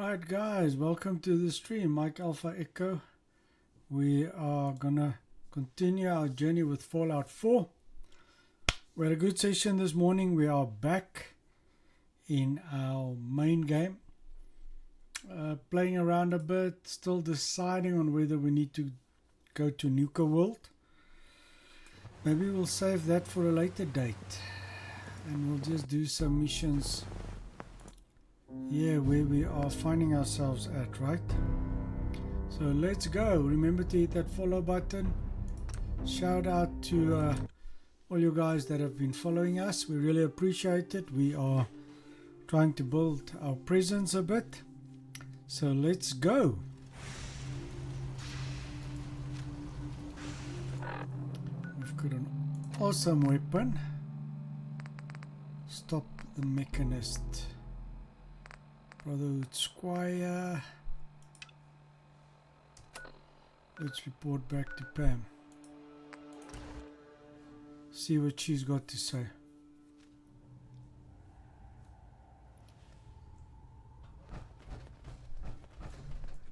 Alright guys, welcome to the stream. Mike Alpha Echo. We are gonna continue our journey with Fallout 4. We had a good session this morning. We are back in our main game. Playing around a bit, still deciding on whether we need to go to Nuka World. Maybe we'll save that for a later date. And we'll just do some missions here where we are finding ourselves at, right? So let's go. Remember to hit that follow button. Shout out to all you guys that have been following us. We really appreciate it. We are trying to build our presence a bit. So let's go. We've got an awesome weapon. Stop the Mechanist. Brotherhood Squire. Let's report back to Pam. See what she's got to say.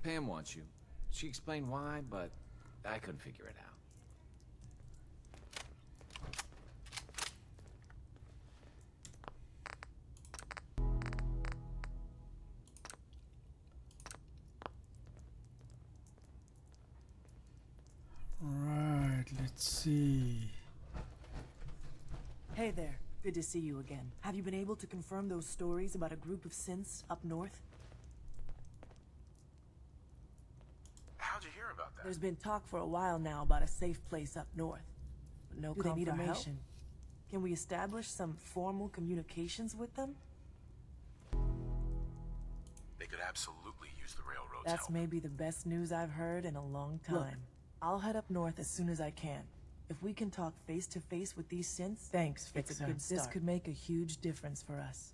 Pam wants you. She explained why, but I couldn't figure it out. Right, let's see. Hey there, good to see you again. Have you been able to confirm those stories about a group of synths up north? How'd you hear about that? There's been talk for a while now about a safe place up north, but no confirmation. Can we establish some formal communications with them? They could absolutely use the railroad's That's help. maybe the best news I've heard in a long time. Look, I'll head up north as soon as I can. If we can talk face to face with these synths, thanks, Fixer. It's a good start. This could make a huge difference for us.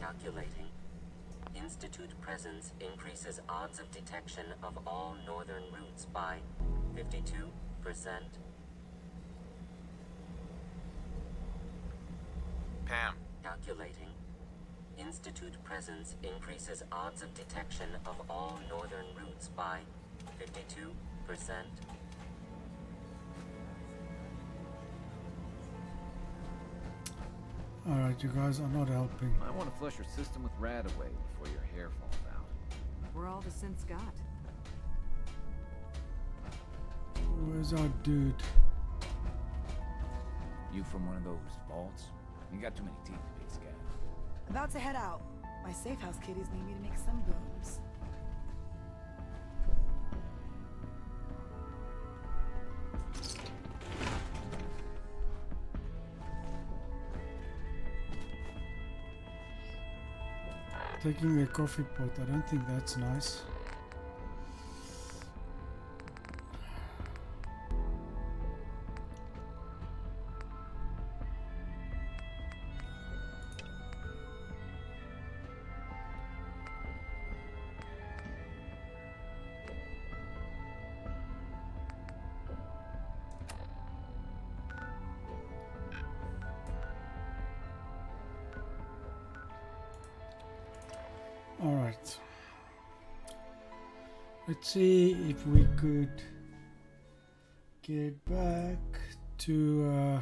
Calculating. Institute presence increases odds of detection of all northern routes by 52%. Pam, Calculating. Institute presence increases odds of detection of all northern routes by 52%. Alright, you guys are not helping. I want to flush your system with rad away before your hair falls out. We're all the synths got. Where's our dude? You from one of those vaults? You got too many teeth to be scared. About to head out. My safe house kiddies need me to make some bones. Taking a coffee pot. I don't think that's nice. Alright. Let's see if we could get back to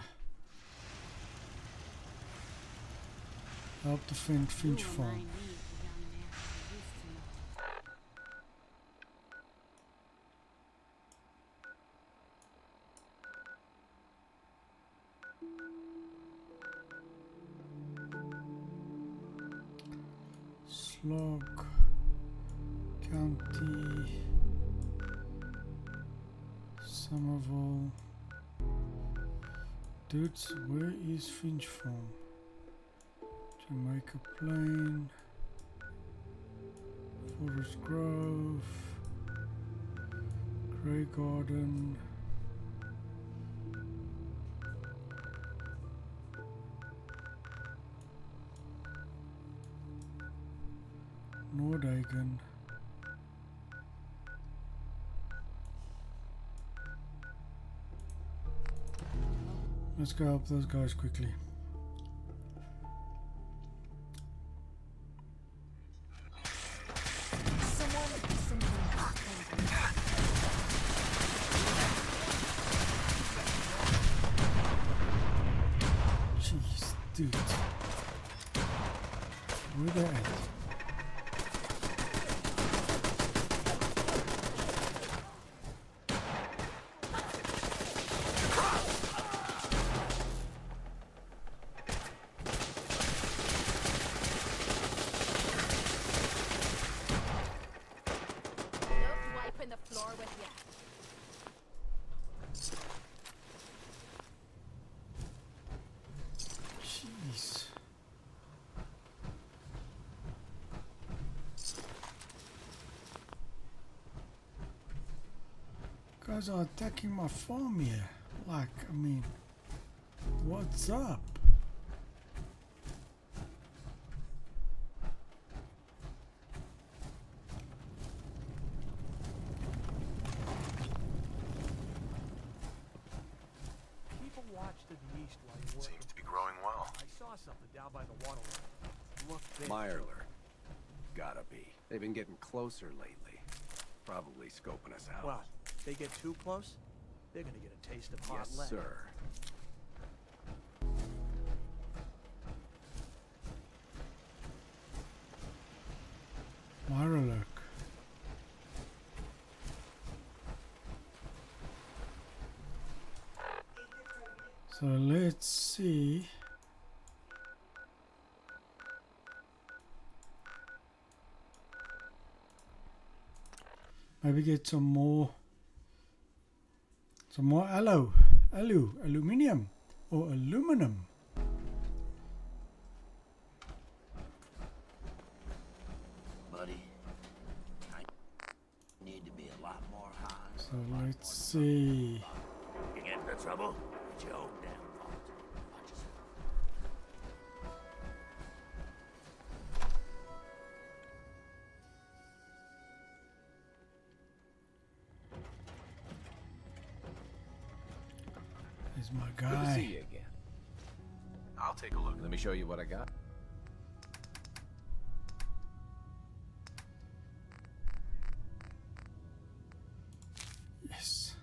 help defend Finch Farm. Slog County, Somerville. Dudes, where is Finch Farm? Jamaica Plain, Forest Grove, Grey Garden. Nordhagen. Let's go help those guys quickly. Jeez, dude. Where they at? Wiping the floor with you. Jeez. Guys are attacking my farm here. Like, I mean, what's up? Keep a watch to the east while you work. Seems to be growing well. I saw something down by the waterway. Look big. Mirler. Gotta be. They've been getting closer lately. Probably scoping us out. Well, they get too close, they're gonna get a taste of hot yes, lead. sir. Mirelurk. So let's see. Maybe get some more aluminium or aluminum. Buddy, I need to be a lot more high. So let's see. You get into trouble? It's your own damn fault. Watch yourself. Here's my Good to see guy. you again. I'll take a look. Let me show you what I got. Yes.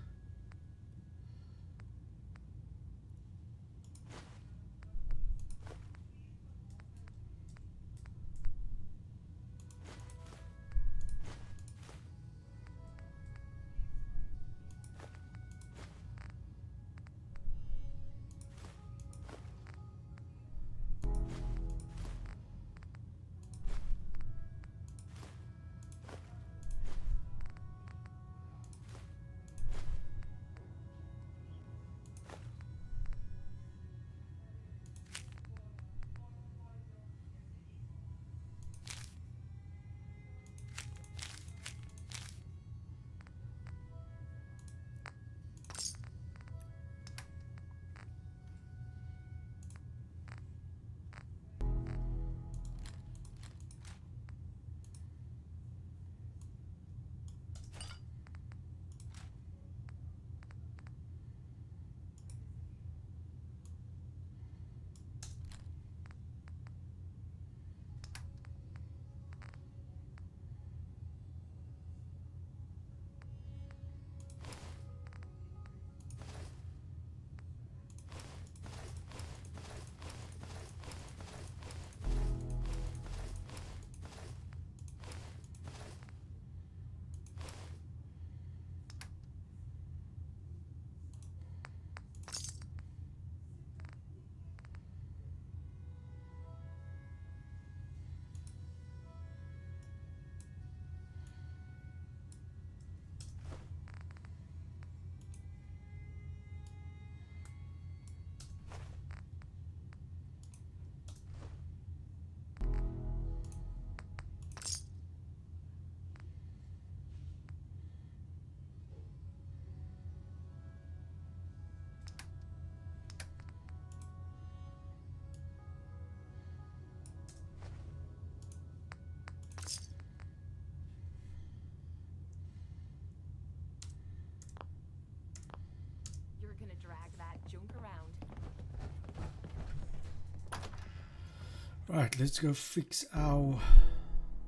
Right, let's go fix our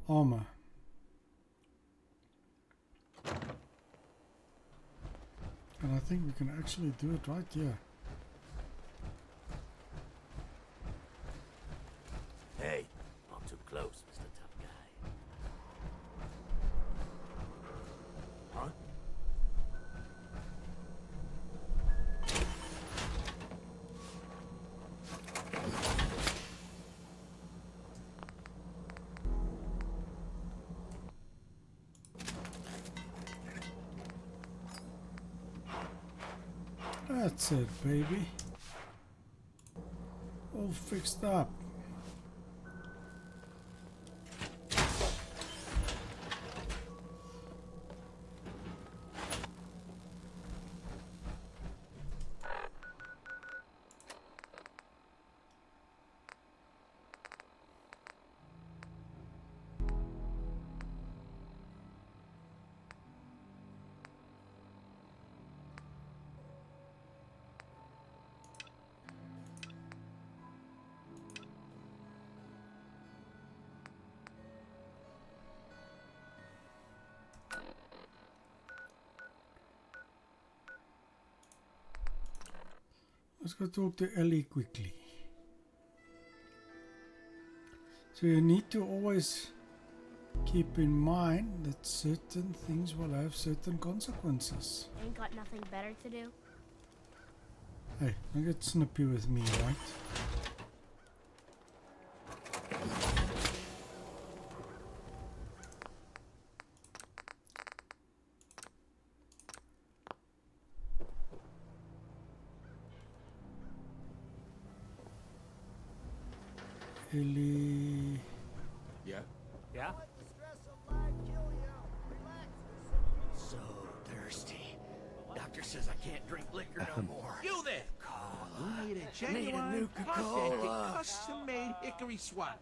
armor. And I think we can actually do it right here. Hey, not too close, Mr. Tough Guy. Huh? That's it, baby. All fixed up. Let's go talk to Ellie quickly. So you need to always keep in mind that certain things will have certain consequences. Ain't got nothing better to do. Hey, don't get snippy with me, right? Ellie. Yeah? Yeah? So thirsty. Doctor says I can't drink liquor no more. You there! We need a Need a genuine, Nuka-Cola. authentic, custom-made hickory swat.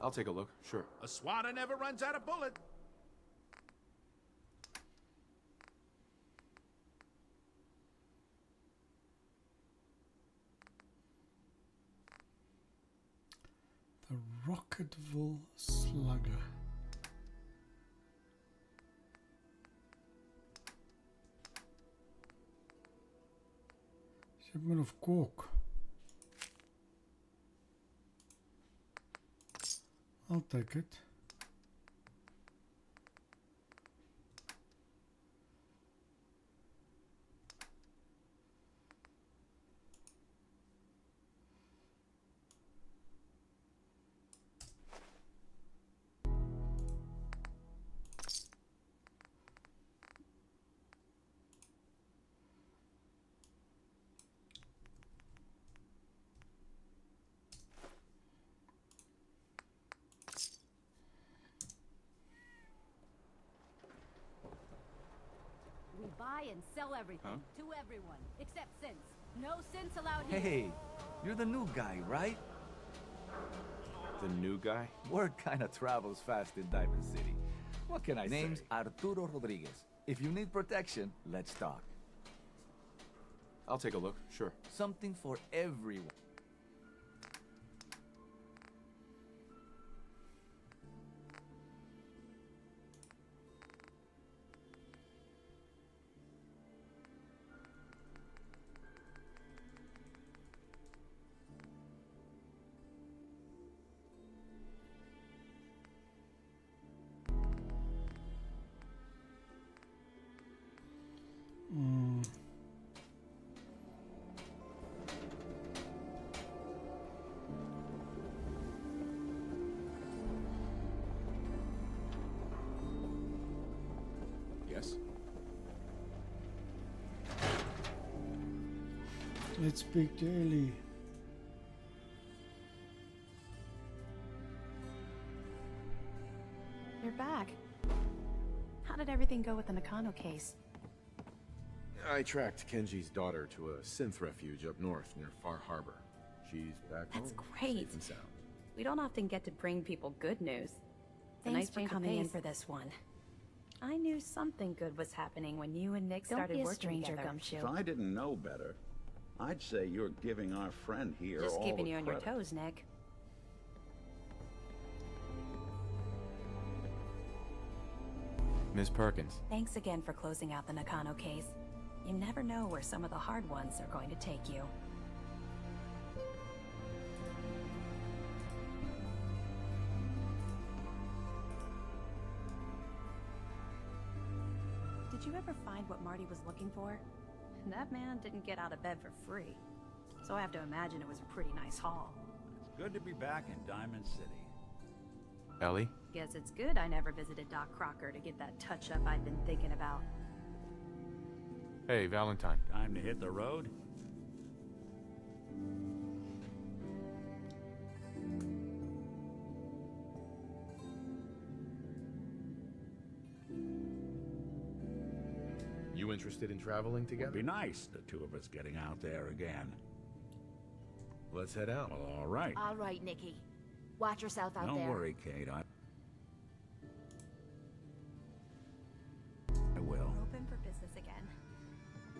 I'll take a look, sure. A swatter never runs out of bullet. The Rocketville Slugger. Shipment of cork. I'll take it. We buy and sell everything to everyone, except synths. No synths allowed here. Hey, you're the new guy, right? The new guy? Word kinda travels fast in Diamond City. What can I say? Name's Arturo Rodriguez. If you need protection, let's talk. I'll take a look, sure. Something for everyone. Yes? Let's speak to Ellie. You're back. How did everything go with the Nakano case? I tracked Kenji's daughter to a synth refuge up north near Far Harbor. She's back That's home, great. safe and sound. We don't often get to bring people good news. Thanks for coming in for this one. I knew something good was happening when you and Nick started working together. If I didn't know better, I'd say you're giving our friend here Just all keeping the you on your credit. toes, Nick. Miss Perkins. Thanks again for closing out the Nakano case. You never know where some of the hard ones are going to take you. Did you ever find what Marty was looking for? That man didn't get out of bed for free. So I have to imagine it was a pretty nice haul. It's good to be back in Diamond City. Ellie? Guess it's good I never visited Doc Crocker to get that touch-up I'd been thinking about. Hey, Valentine. Time to hit the road? You interested in traveling together? It'd be nice, the two of us getting out there again. Let's head out. Well, all right. All right, Nikki. Watch yourself out Don't there. worry, Kate. I will. Open for business again.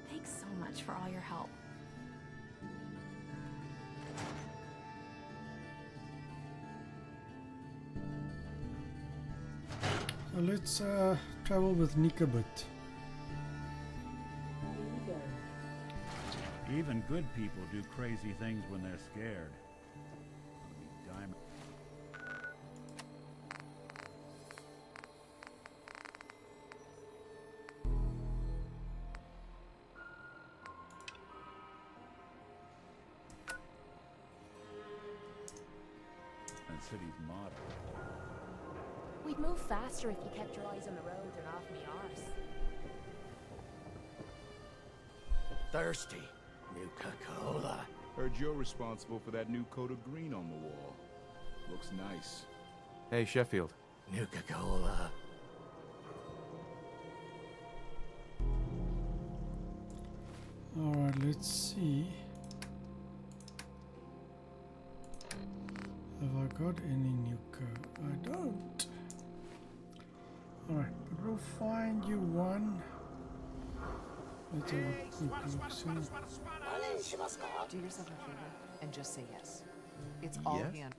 Thanks so much for all your help. So let's travel with Nick a bit. Even good people do crazy things when they're scared. Diamond. And city's motto. We'd move faster if you kept your eyes on the road and off me arse. Thirsty. Nuka-Cola. Heard you're responsible for that new coat of green on the wall. Looks nice. Hey, Sheffield. Nuka-Cola. Alright, let's see. Have I got any Nuka? I don't. Alright, but we'll find you one. Let's have a quick look see. Do yourself a favor and just say yes. It's all Yes? hand.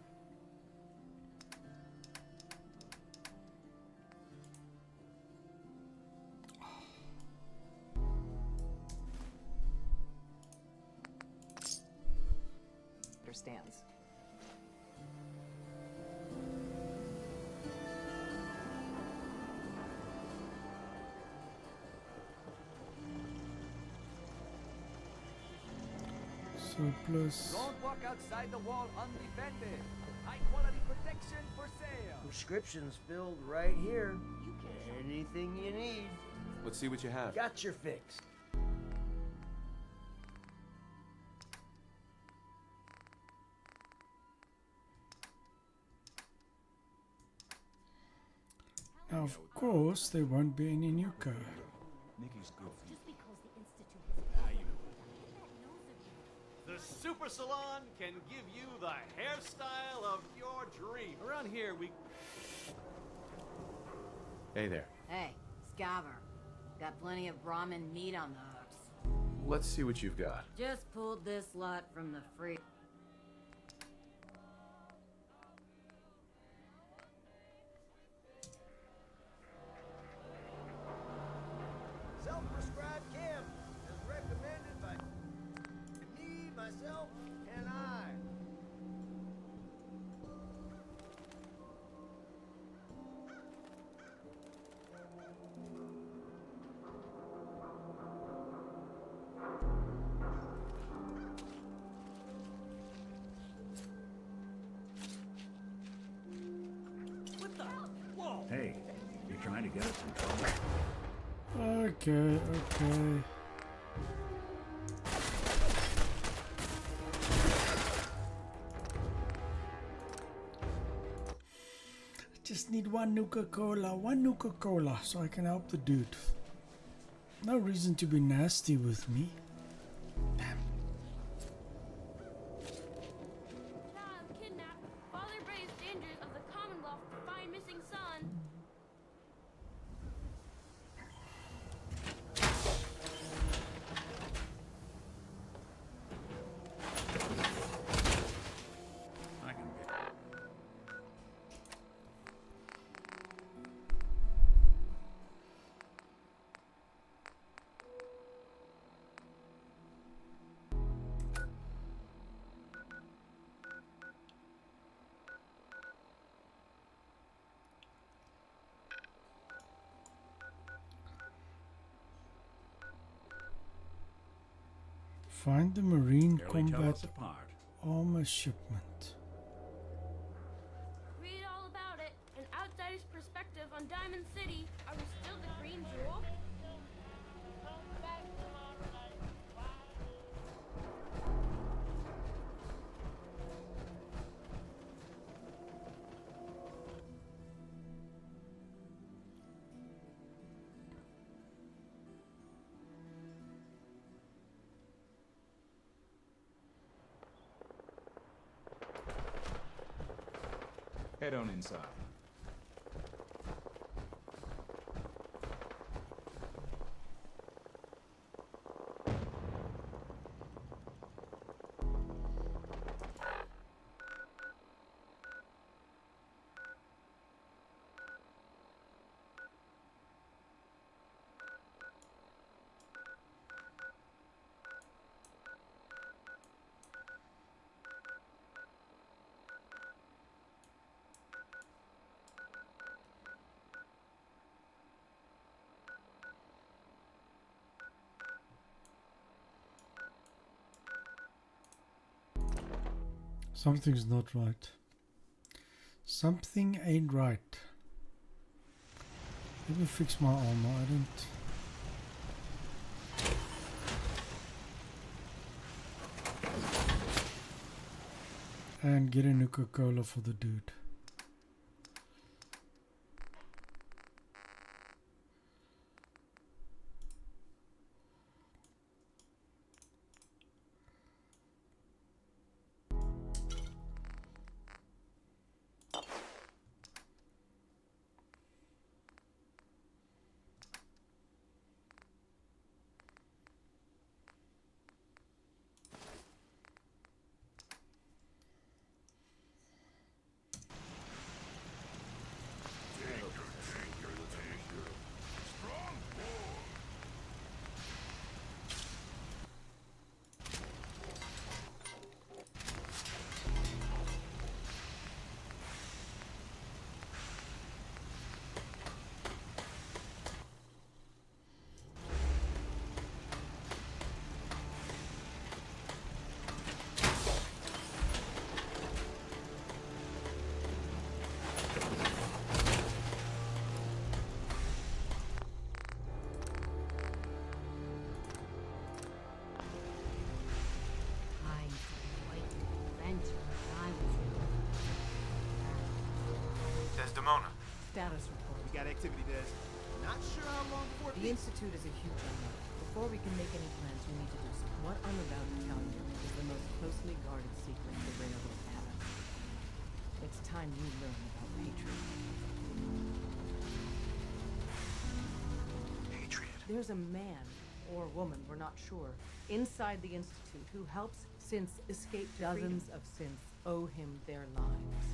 Understands. So plus. Don't walk outside the wall undefended. High quality protection for sale. Prescriptions filled right here. Anything you need. Let's see what you have. Got your fix. Now, of course, there won't be any Nuka. Nikki's good for you. Just because the Institute has The Super Salon can give you the hairstyle of your dream. Around here, we... Hey there. Hey, Scaver. Got plenty of Brahmin meat on the hooks. Let's see what you've got. Just pulled this lot from the free. Self-prescribed chem, as recommended by me, myself, and I. What the? Whoa! Hey, you trying to get us in trouble? Okay, okay. Just need one Nuka-Cola, so I can help the dude. No reason to be nasty with me. Damn. Child kidnapped. Father braves dangers of the Commonwealth to find missing son. Find the Marine Barely tell Combat us apart. Armor Shipment. Read all about it. An outsider's perspective on Diamond City. Are we still the Green Jewel? Head on inside. Something's not right. Something ain't right. Let me fix my armor. I don't. And get a Nuka-Cola for the dude. Desdemona. Status report. We got activity, Des. Not sure how long before The Institute is a huge unknown. Before we can make any plans, we need to do so. What I'm about to tell you is the most closely guarded secret the Railroad has. It's time you learn about Patriot. Patriot? There's a man, or woman, we're not sure, inside the Institute who helps synths escape to Dozens of synths owe him their lives.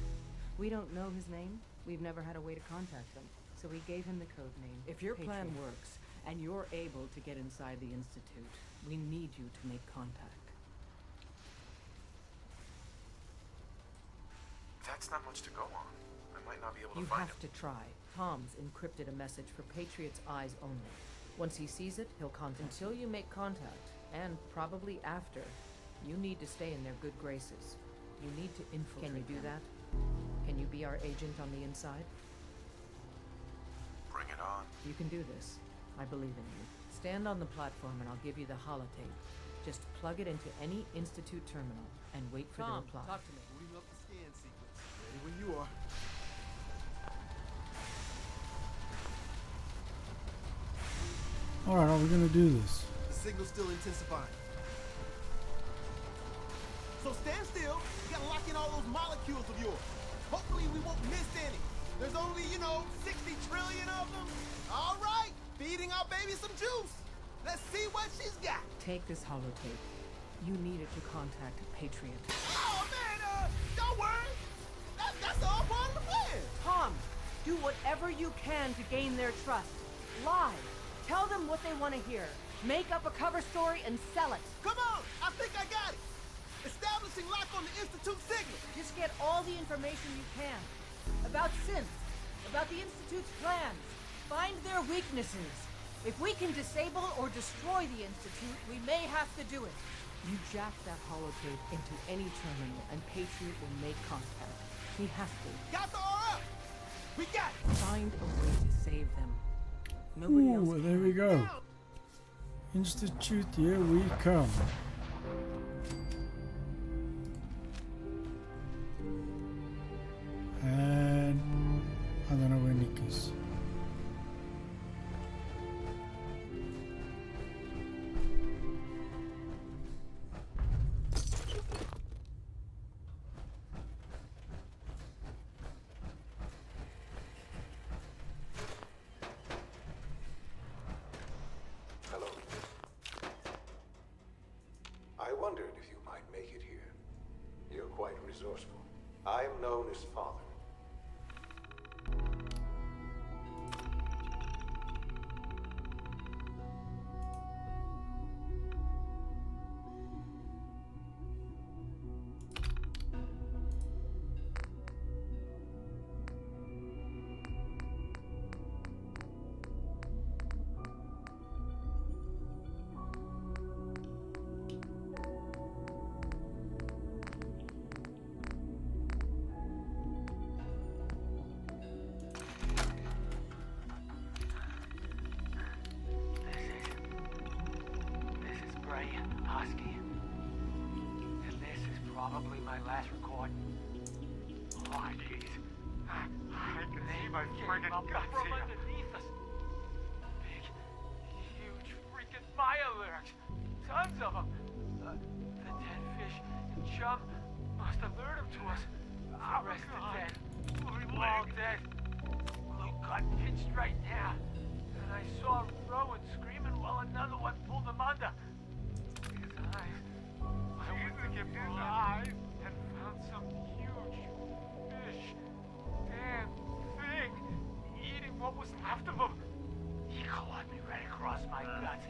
We don't know his name. We've never had a way to contact him. So we gave him the code name. If your plan works, and you're able to get inside the Institute, we need you to make contact. That's not much to go on. I might not be able to You find have to try. Tom's encrypted a message for Patriot's eyes only. Once he sees it, he'll contact. Until you make contact, and probably after, you need to stay in their good graces. You need to infiltrate. Can you do that? Can you be our agent on the inside? Bring it on. You can do this. I believe in you. Stand on the platform and I'll give you the holotape. Just plug it into any Institute terminal and wait for the reply. Talk to me. Booting up the scan sequence. Ready when you are. Alright, how are we gonna do this? The signal's still intensifying. So stand still. We gotta lock in all those molecules of yours. Hopefully we won't miss any. There's only, 60 trillion of them. All right, feeding our baby some juice. Let's see what she's got. Take this holotape. You need it to contact Patriot. Oh, man, don't worry. That's all part of the plan. Tom, do whatever you can to gain their trust. Lie. Tell them what they want to hear. Make up a cover story and sell it. Come on, I think I got it. Establishing lock on the Institute signal. Just get all the information you can. About synths. About the Institute's plans. Find their weaknesses. If we can disable or destroy the Institute, we may have to do it. You jack that holotape into any terminal, and Patriot will make contact. He has to. Got the RF! We got it! Find a way to save them. Nobody else Ooh, there we go. Institute, here we come. And I don't know where Nick is. Hello. I wondered if you might make it here. You're quite resourceful. I am known as Father. Probably my last record. Oh, jeez. I can see my friggin' guts from underneath us. Big, huge freaking fire lyrics. Tons of them. The dead fish and chum must have lured them to us. The rest are dead. We're all dead. Luke got pinched right now. And I saw Rowan screaming while another one pulled him under. His eyes. I went to get his eyes and found some huge fish. Damn thing. Eating what was left of him. He clawed me right across my guts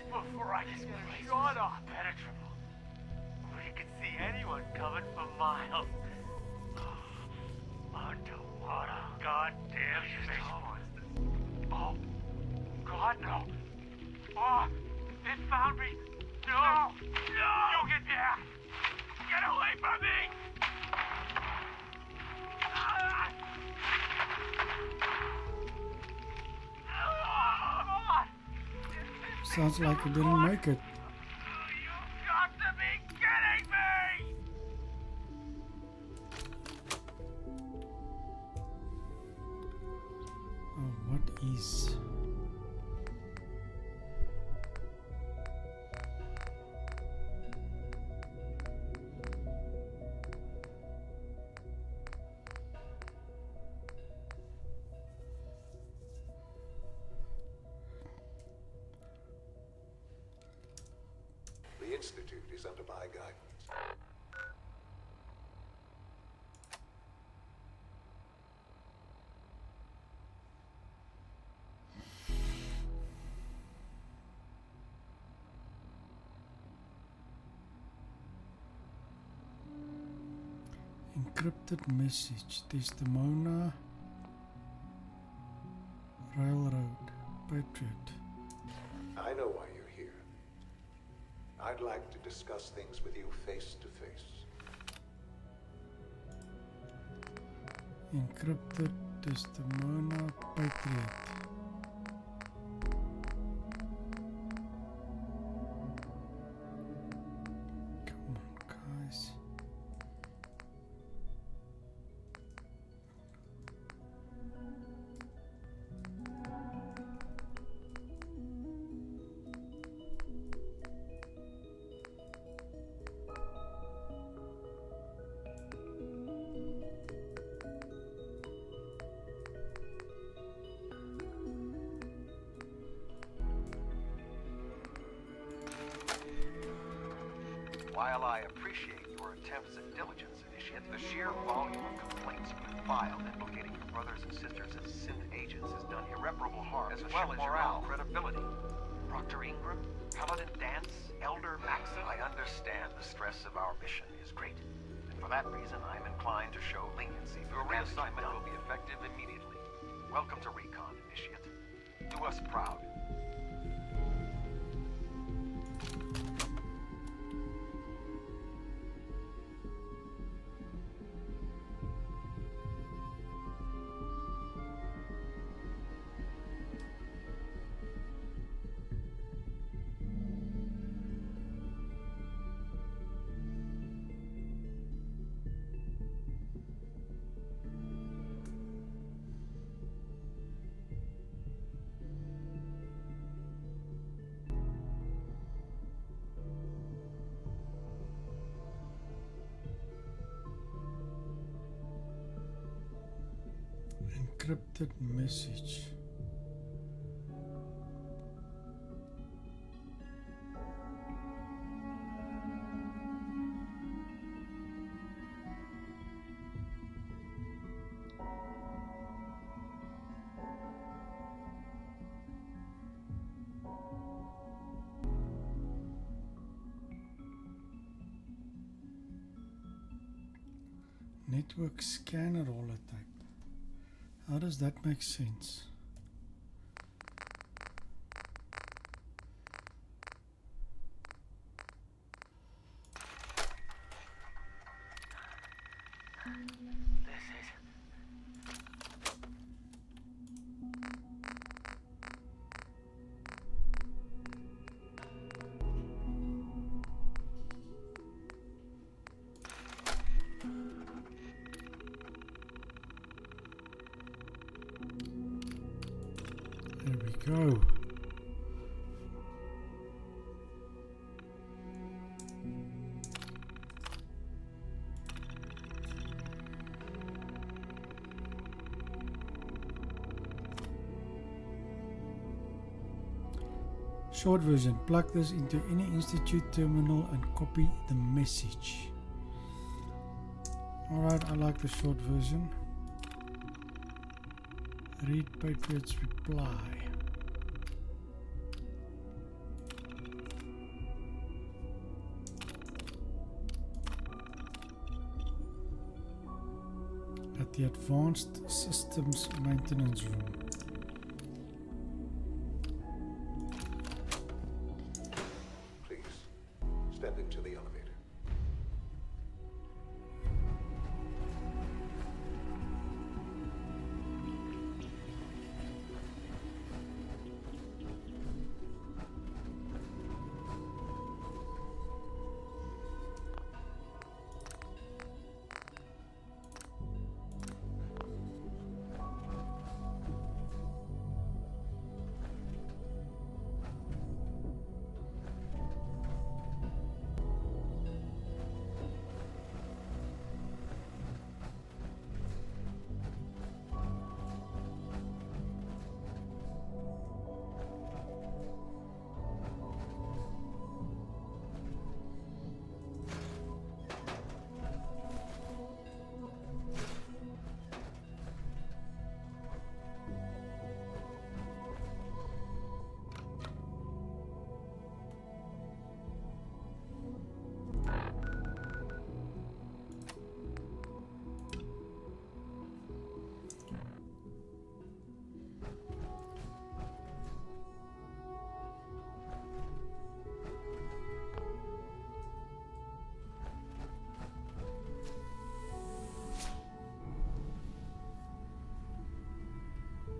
before I could get shot off. Penetrable. Where you could see anyone coming for miles. Underwater. Goddamn fish monsters. Oh, God, no. Oh, it found me. No! No! You get there! Get away from me! Sounds like it didn't make it. You got to be kidding me! Oh, what is... The Institute is under my guidance. Encrypted message. Desdemona. Railroad. Patriot. I know why you're here. I'd like to discuss things with you face to face. Encrypted Desdemona Patriot. Come on, guys. While I appreciate your attempts at diligence, Initiate, the sheer volume of complaints you've filed implicating your brothers and sisters as synth agents has done irreparable harm, as well as your own credibility. Proctor Ingram, Paladin Dance, Elder Maxim. I understand the stress of our mission is great, and for that reason I'm inclined to show leniency. Your reassignment will be effective immediately. Welcome to Recon, Initiate. Do us proud. encrypted message. Network scanner holotype. How does that make sense? There we go. Short version, plug this into any Institute terminal and copy the message. Alright, I like the short version. Read Patriot's reply. At the Advanced Systems Maintenance Room. Please, step into the elevator.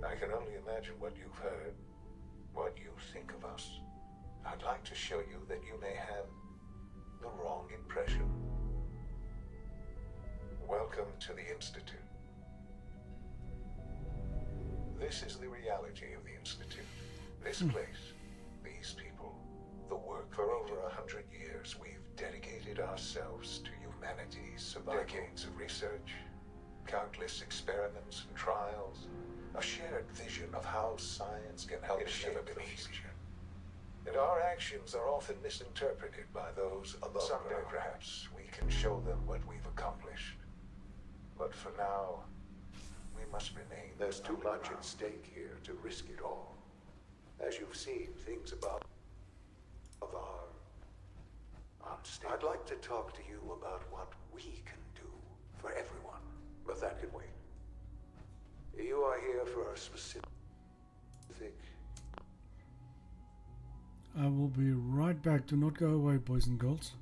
I can only imagine what you've heard, what you think of us. I'd like to show you that you may have the wrong impression. Welcome to the Institute. This is the reality of the Institute. This place, these people, the work. For over 100 years, we've dedicated ourselves to humanity's survival. Decades of research, countless experiments and trials, a shared vision of how science can help shape the future. And our actions are often misinterpreted by those above. Someday, perhaps, we can show them what we've accomplished. But for now, we must remain. There's too much at stake here to risk it all. As you've seen, things about our unstable. I'd like to talk to you about what we can do for everyone, but that can wait. You are here for a specific... I will be right back. Do not go away, boys and girls.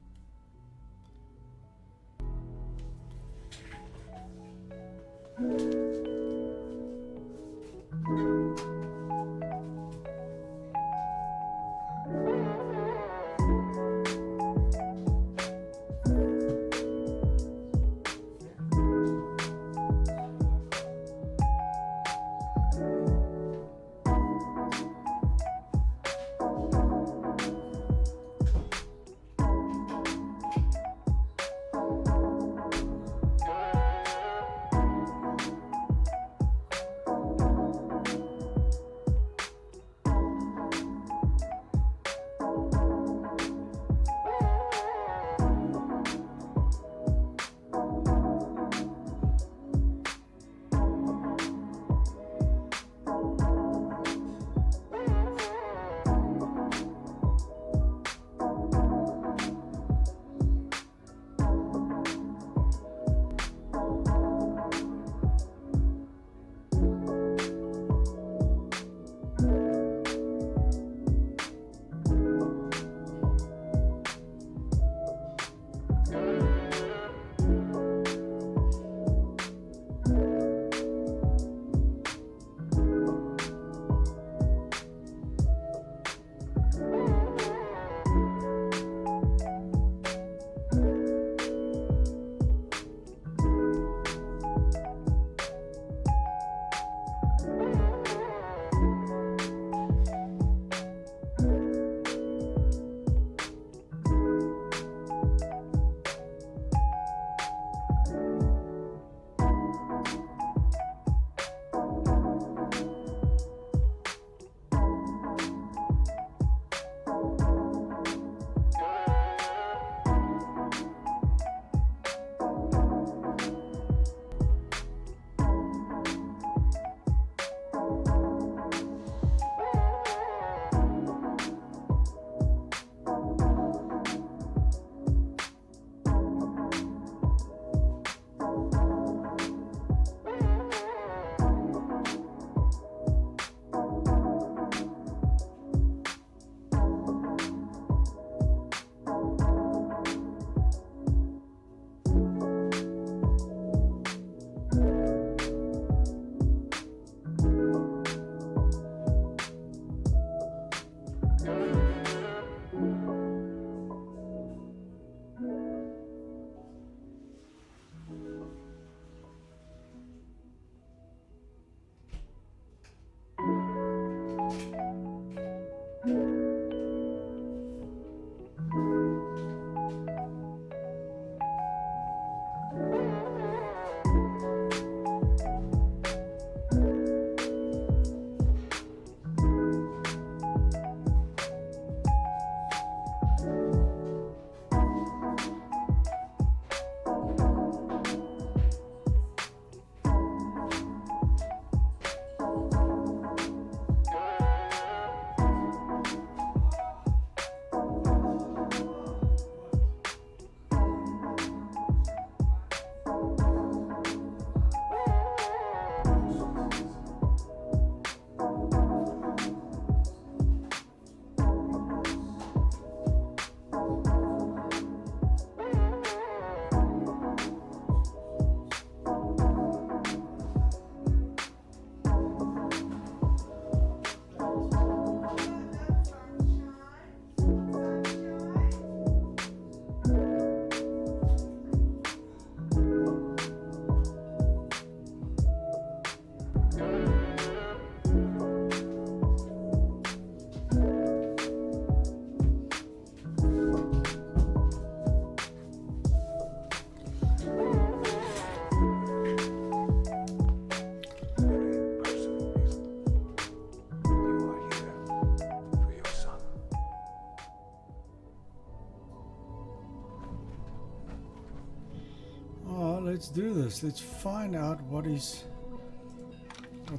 let's do this. Let's find out what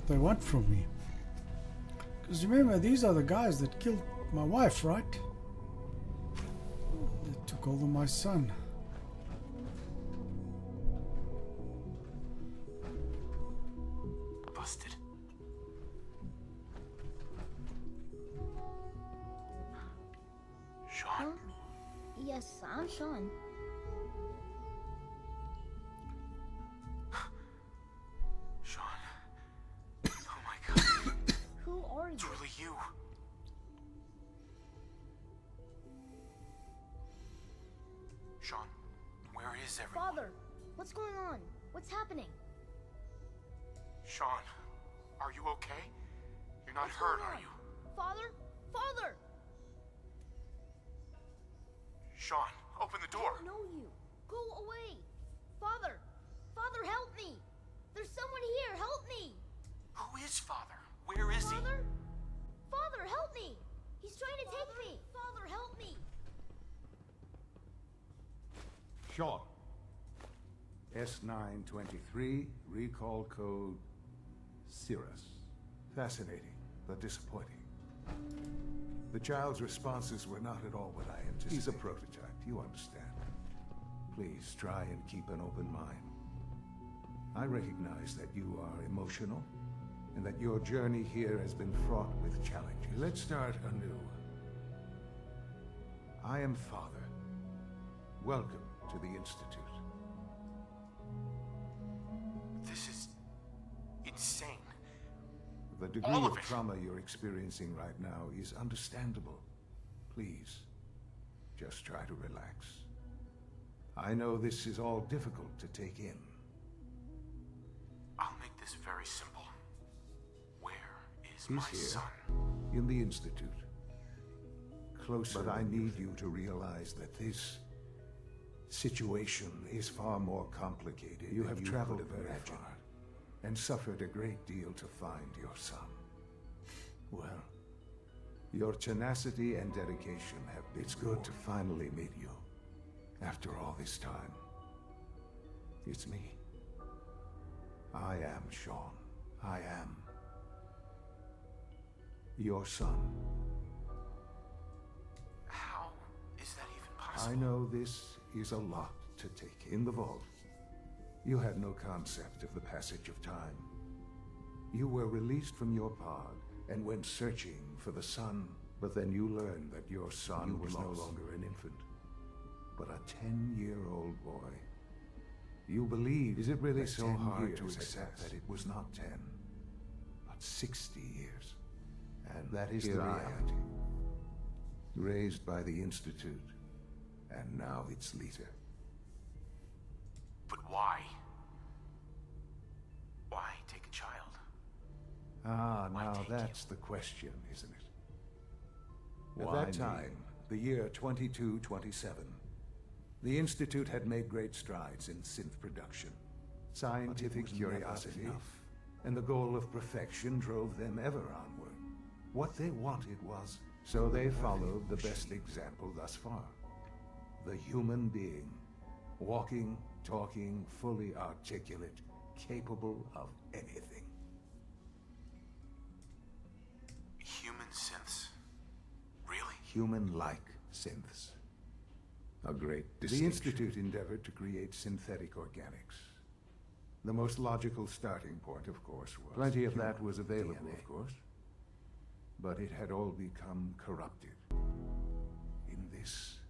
they want from me. Because remember, these are the guys that killed my wife, right? They took all of my son. Busted. Sean? Huh? Yes, I'm Sean. Sean. Oh my god. Who are you? It's really you. Sean, where is everyone? Father, what's going on? What's happening? Sean, are you okay? You're not What's hurt, going are on? you? Father? Father! Sean, open the door. I don't know you. Go away. Father! Father, help me! There's someone here. Help me! Who is Father? Where is he? Father? Father, help me! He's trying to take me! Father, help me! Sean. S923, recall code Cirrus. Fascinating, but disappointing. The child's responses were not at all what I anticipated. He's a prototype, you understand. Please try and keep an open mind. I recognize that you are emotional, and that your journey here has been fraught with challenges. Let's start anew. I am Father. Welcome to the Institute. This is insane. The degree All of of it. trauma you're experiencing right now is understandable. Please, just try to relax. I know this is all difficult to take in. I'll make this very simple. Where is He's my here, son? in the Institute. Closer, but I need you to realize that this situation is far more complicated. You have traveled very far and suffered a great deal to find your son. Well, your tenacity and dedication have been It's good to finally meet you. After all this time. It's me. I am Sean. I am your son. How is that even possible? I know this is a lot to take in. The vault, you had no concept of the passage of time. You were released from your pod and went searching for the sun, but then you learned that your son was no longer an infant, but a 10-year-old boy. You believed is it really so hard to accept that it was not 10, but 60 years? And that is the reality. Raised by the Institute, and now its leader. But why? Why take a child? Ah, now that's the question, isn't it? At Why that time, the year 2227, the Institute had made great strides in synth production. Scientific curiosity and the goal of perfection drove them ever onward. What they wanted was, so they followed the best example thus far. The human being, walking, talking, fully articulate, capable of anything. Human synths? Really? Human-like synths. A great distinction. The Institute endeavored to create synthetic organics. The most logical starting point, of course, was... Plenty of that was available, DNA. Of course. But it had all become corrupted. In this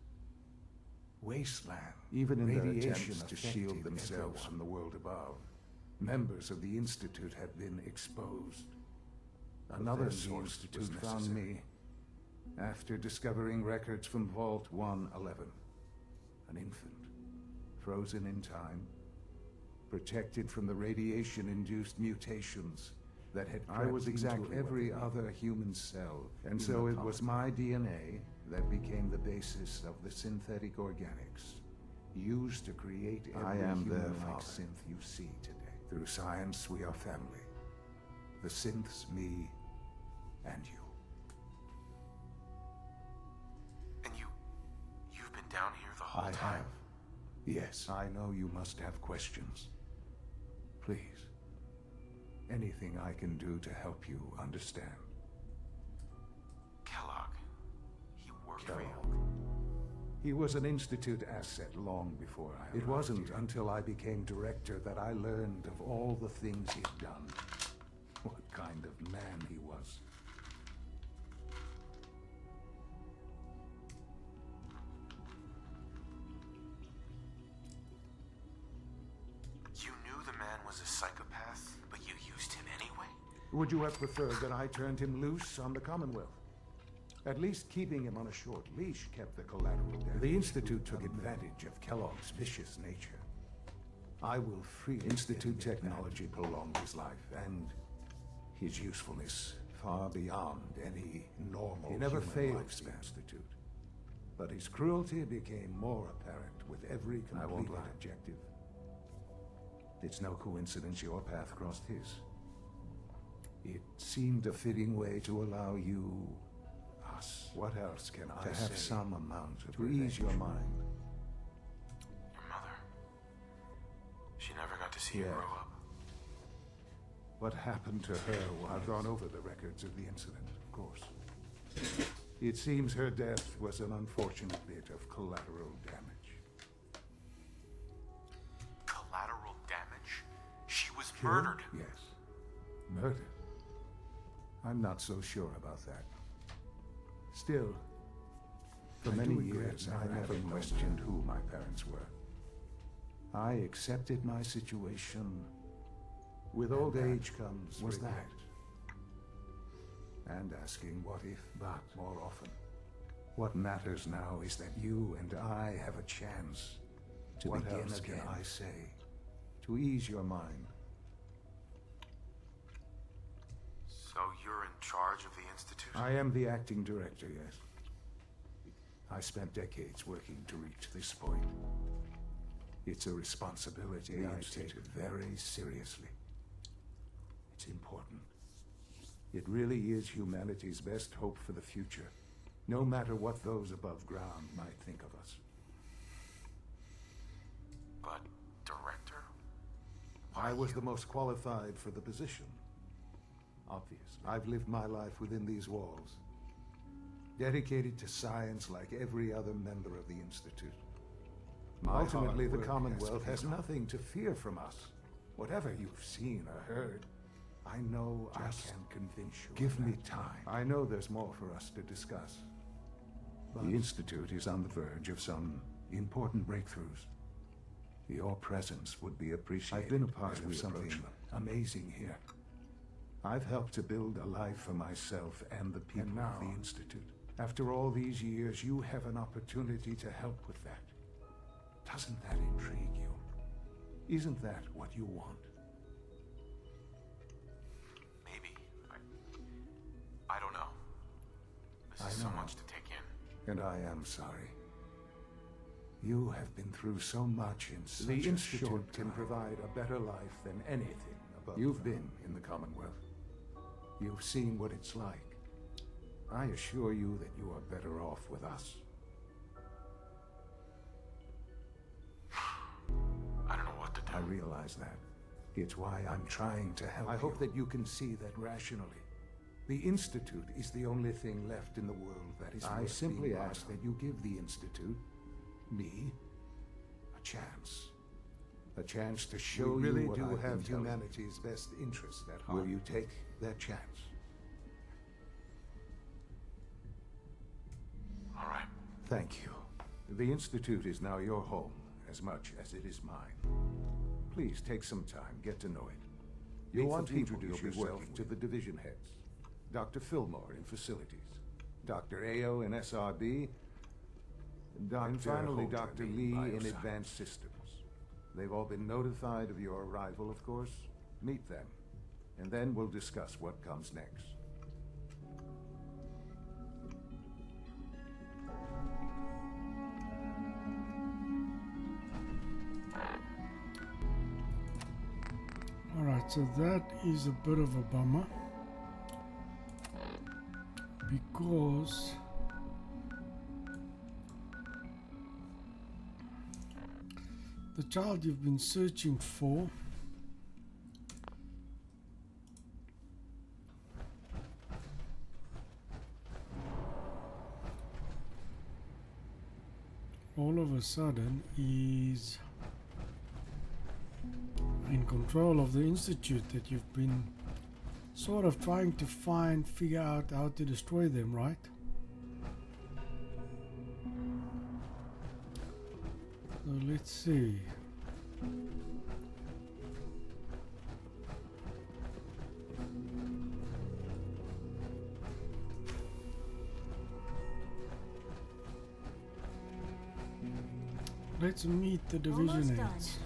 wasteland, even in their attempts to shield themselves from the world above, members of the Institute had been exposed. Another source found me after discovering records from Vault 111. An infant, frozen in time, protected from the radiation-induced mutations that had crept into every other human cell. And so it was my DNA that became the basis of the synthetic organics, used to create every human-like synth you see today. Through science, we are family. The synths, me, and you. And you've been down here the whole time? Yes, I know you must have questions. Please, anything I can do to help you understand. Kellogg. He worked for you. He was an Institute asset long before I arrived. It wasn't until I became director that I learned of all the things he'd done. What kind of man he was. You knew the man was a psychopath, but you used him anyway? Would you have preferred that I turned him loose on the Commonwealth? At least keeping him on a short leash kept the collateral down. The Institute took advantage of Kellogg's vicious nature. I will free Institute technology prolonged his life and his usefulness far beyond any normal. He never failed the Institute, but his cruelty became more apparent with every completed objective. It's no coincidence your path crossed his. It seemed a fitting way to allow you, us, what else can I say, to have some amount of ease your mind. Your mother. She never got to see you grow up. What happened to her? Well, I've gone over the records of the incident, of course. It seems her death was an unfortunate bit of collateral damage. Collateral damage? She was murdered. Yes. Murdered? I'm not so sure about that. Still, for many years I never questioned who my parents were. I accepted my situation. With old age comes regret. And asking what if, but more often. What matters now is that you and I have a chance to begin again. What else can I say? To ease your mind. So you're in charge of the Institute? I am the acting director, yes. I spent decades working to reach this point. It's a responsibility I take very seriously. It's important. It really is humanity's best hope for the future, no matter what those above ground might think of us. But, director? I was the most qualified for the position. Obviously. I've lived my life within these walls, dedicated to science like every other member of the Institute. Ultimately, the Commonwealth has nothing to fear from us. Whatever you've seen or heard, I know I can convince you. Give me time. I know there's more for us to discuss. But the Institute is on the verge of some important breakthroughs. Your presence would be appreciated. I've been a part of something amazing here. I've helped to build a life for myself and the people of the Institute. After all these years, you have an opportunity to help with that. Doesn't that intrigue you? Isn't that what you want? Maybe. I don't know. This is so much to take in. And I am sorry. You have been through so much in such a short time. The Institute can provide a better life than anything above. You've been in the Commonwealth. You've seen what it's like. I assure you that you are better off with us. I don't know what to do. I realize that. It's why I'm trying to help you. I hope that you can see that rationally. The Institute is the only thing left in the world that is worth being. I simply ask that you give the Institute, me, a chance. A chance to show you what I really do have humanity's best interest at heart. Will you take that chance? All right. Thank you. The Institute is now your home as much as it is mine. Please take some time, get to know it. You'll want to introduce yourself to the division heads. Dr. Fillmore in facilities, Dr. Ayo in SRB, and finally Dr. Lee in advanced systems. They've all been notified of your arrival, of course. Meet them, and then we'll discuss what comes next. Alright, so that is a bit of a bummer. The child you've been searching for. All of a sudden is in control of the institute that you've been sort of trying to figure out how to destroy them, right? So let's see. Let's meet the division heads.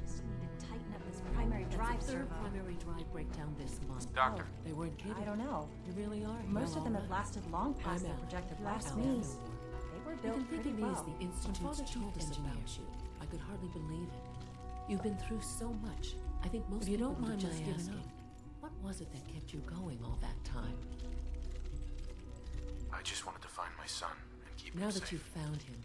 Just need to tighten up this primary drive Third servo. primary drive breakdown this month. Doctor. Oh, they weren't kidding. I don't know. You really are. Most You're of them all have right. lasted long past I'm their out. projected I'm last out. means. You They were can built think pretty of me as well. the When Institute's Father chief told us engineer. about you, I could hardly believe it. You've been through so much. I think most If you people don't would have mind just my given asking, up. What was it that kept you going all that time? I just wanted to find my son and keep Now him that safe. you've found him,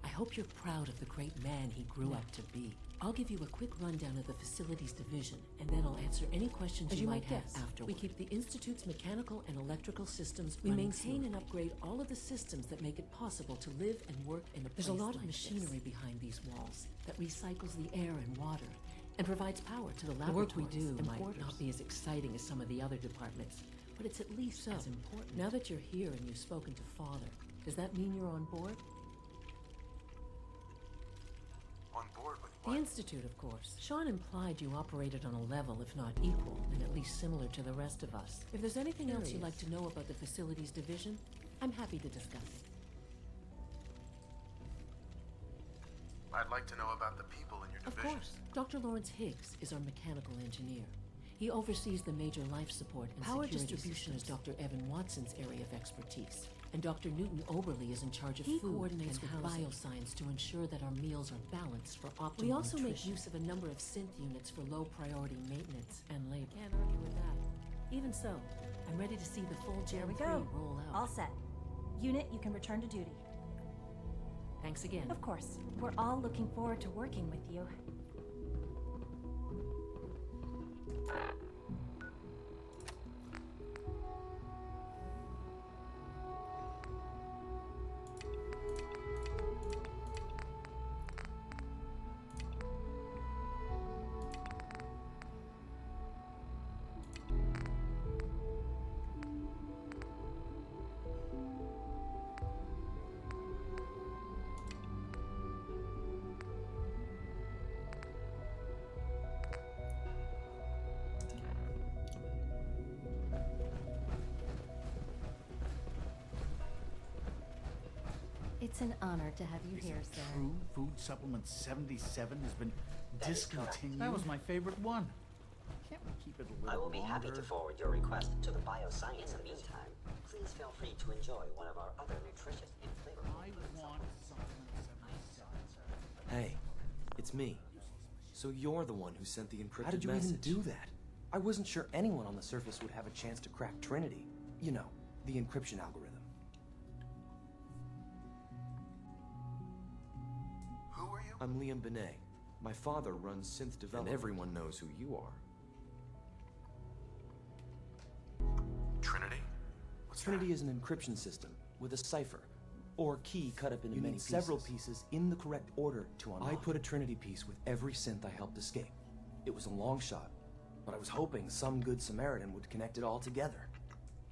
I hope you're proud of the great man he grew up to be. I'll give you a quick rundown of the facilities division, and then I'll answer any questions you might have afterward. We keep the Institute's mechanical and electrical systems. We maintain and upgrade all of the systems that make it possible to live and work in a place. There's a lot of machinery behind these walls that recycles the air and water and provides power to the laboratories. The work we do might not be as exciting as some of the other departments, but it's at least as important. Now that you're here and you've spoken to Father, does that mean you're on board? On board with The Institute, of course. Sean implied you operated on a level, if not equal, and at least similar to the rest of us. If there's anything else you'd like to know about the facilities division, I'm happy to discuss it. I'd like to know about the people in your Of division. course. Dr. Lawrence Higgs is our mechanical engineer. He oversees the major life support and power distribution is Dr. Evan Watson's area of expertise. And Dr. Newton Oberly is in charge of food coordinates and with bioscience to ensure that our meals are balanced for optimal We also make use of a number of synth units for low priority maintenance and labor. Can't argue with that. Even so, I'm ready to see the full Gen There we 3 go. roll out. All set. Unit, you can return to duty. Thanks again. Of course. We're all looking forward to working with you. It's an honor to have you here, sir. True Food Supplement 77 has been discontinued. That was my favorite one. Can't we keep it a little I will be happy to forward your request to the bioscience. In the meantime, please feel free to enjoy one of our other nutritious and flavorful I want Supplement 77. Hey, it's me. So you're the one who sent the encrypted message. How did you even do that? I wasn't sure anyone on the surface would have a chance to crack Trinity. You know, the encryption algorithm. Who are you? I'm Liam Benet. My father runs synth development. And everyone knows who you are. Trinity? Trinity is an encryption system with a cipher, or key cut up into You many need pieces. several pieces in the correct order to unlock. I I put a Trinity piece with every synth I helped escape. It was a long shot, but I was hoping some good Samaritan would connect it all together.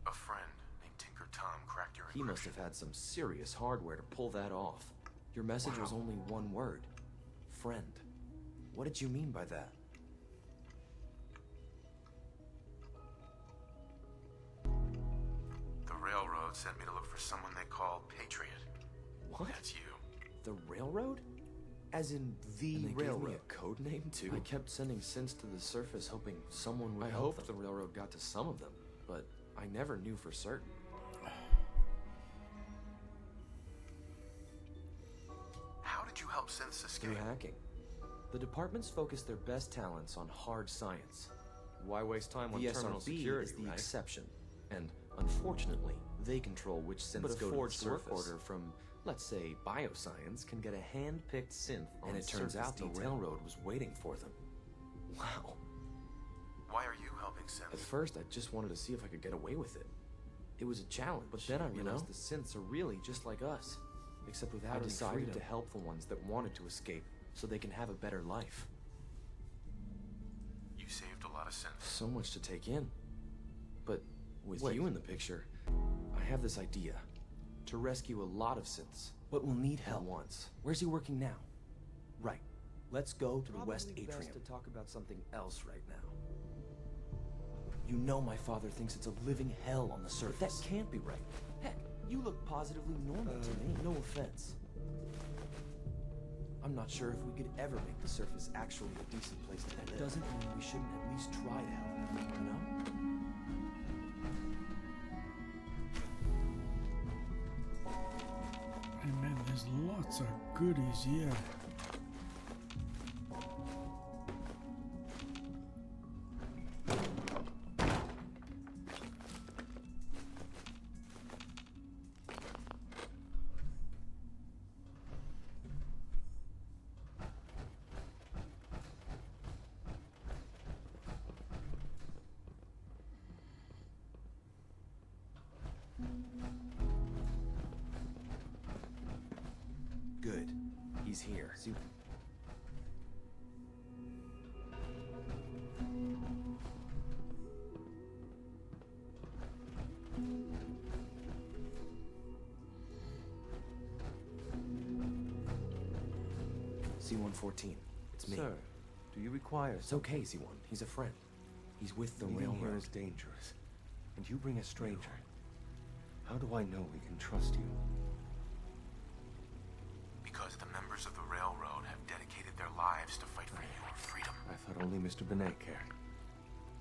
A friend named Tinker Tom cracked your He must have had some serious hardware to pull that off. Your message was only one word. Friend. What did you mean by that? The railroad sent me to look for someone they call Patriot. What? That's you. The railroad? As in the And they railroad? gave me a code name, too? I kept sending synths to the surface hoping someone would I help hoped them. the railroad got to some of them, but I never knew for certain. How did you help synths escape? Through hacking. The departments focus their best talents on hard science. Why waste time on The terminal SRB security, is the exception. And unfortunately, they control which synths But a go forged to the work surface. order from Let's say bioscience can get a hand-picked synth on, and it turns out the railroad was waiting for them. Wow. Why are you helping Synth? At first, I just wanted to see if I could get away with it. It was a challenge, but then I realized the synths are really just like us, except without any freedom. I decided to help the ones that wanted to escape, so they can have a better life. You saved a lot of Synths. So much to take in. But with you in the picture, I have this idea. To rescue a lot of synths. But we'll need help once. Where's he working now? Right. Let's go to the West Atrium. Best to talk about something else right now. You know my father thinks it's a living hell on the surface. But that can't be right. Heck, you look positively normal to me. No offense. I'm not sure if we could ever make the surface actually a decent place to live. That doesn't mean we shouldn't at least try to help, you know? Hey man, there's lots of goodies here. Good. He's here. See. C-114. It's me. Sir, do you require It's okay, C1. He's a friend. He's with the Being here railroad. is dangerous. And you bring a stranger. How do I know we can trust you? Because the members of the railroad have dedicated their lives to fight for your freedom. I thought only Mr. Benet cared.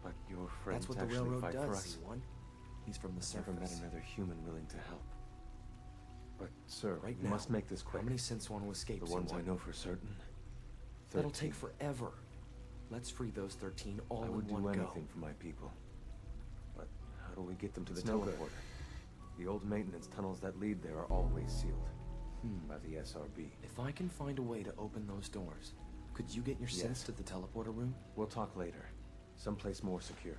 But your friends That's what the actually railroad fight does, for us. C1. He's from the I've surface. never met another human willing to help. But, sir, Right you now, must make this quick. How many synths want to escape, The ones C1? I know for certain. That'll 13. take forever. Let's free those 13 all I would in one do go. anything for my people. But how do we get them to It's the no good. teleporter? The old maintenance tunnels that lead there are always sealed. By the SRB. If I can find a way to open those doors, could you get your Yes. synths to the teleporter room? We'll talk later. Someplace more secure.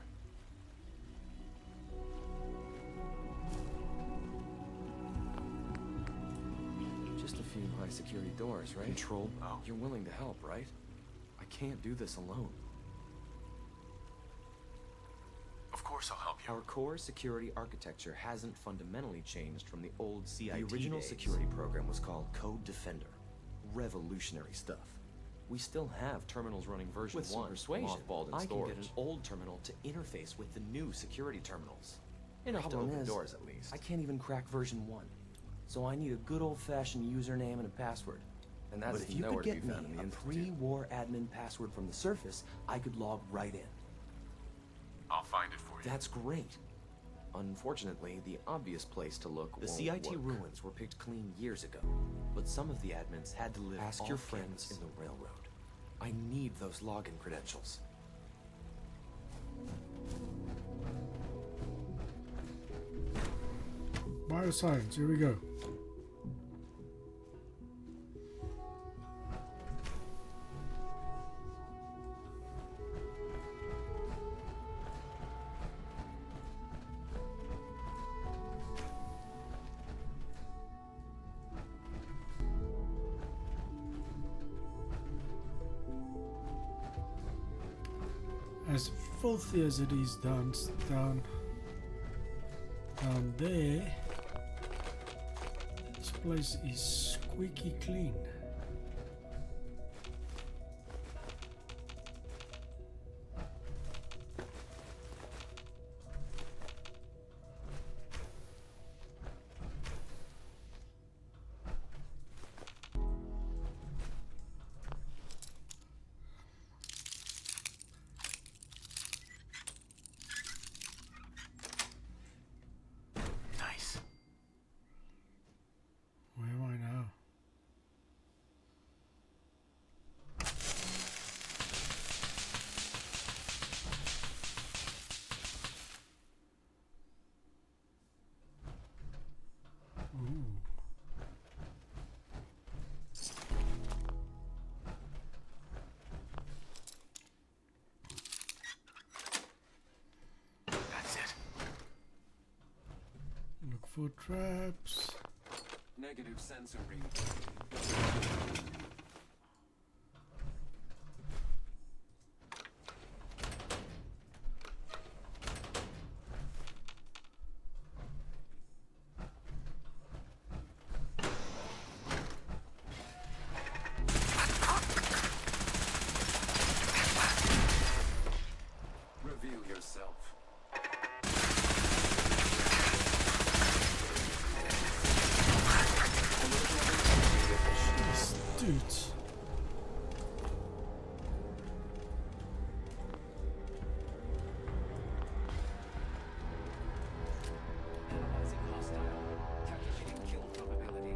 Just a few high security doors, right? Control. Oh. You're willing to help, right? I can't do this alone. Of course I'll help you. Our core security architecture hasn't fundamentally changed from the old CIT The original days. security program was called Code Defender. Revolutionary stuff. We still have terminals running version With some 1, persuasion, mothballed in I can storage. get an old terminal to interface with the new security terminals. Enough to Problem open is, doors, at least. I can't even crack version 1. So I need a good old-fashioned username and a password. And that's but if you nowhere could to get be found me in the a Institute. pre-war admin password from the surface, I could log right in. I'll find it for you. That's great. Unfortunately, the obvious place to look The won't CIT work. ruins were picked clean years ago, but some of the admins had to live Ask your friends in the railroad. I need those login credentials. Bioscience, here we go. As filthy as it is down there, this place is squeaky clean. Nice. Where am I now? for traps. Negative sensor read. Reveal yourself. Dudes. Analyzing hostile. Calculating kill probability.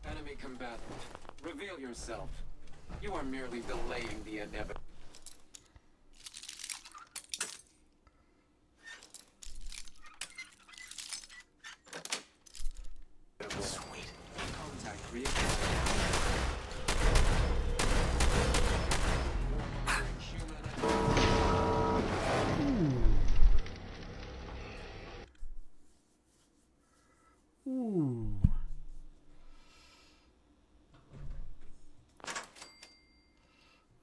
Enemy combatant. Reveal yourself. You are merely delaying the inevitable. Sweet. Contact Ooh.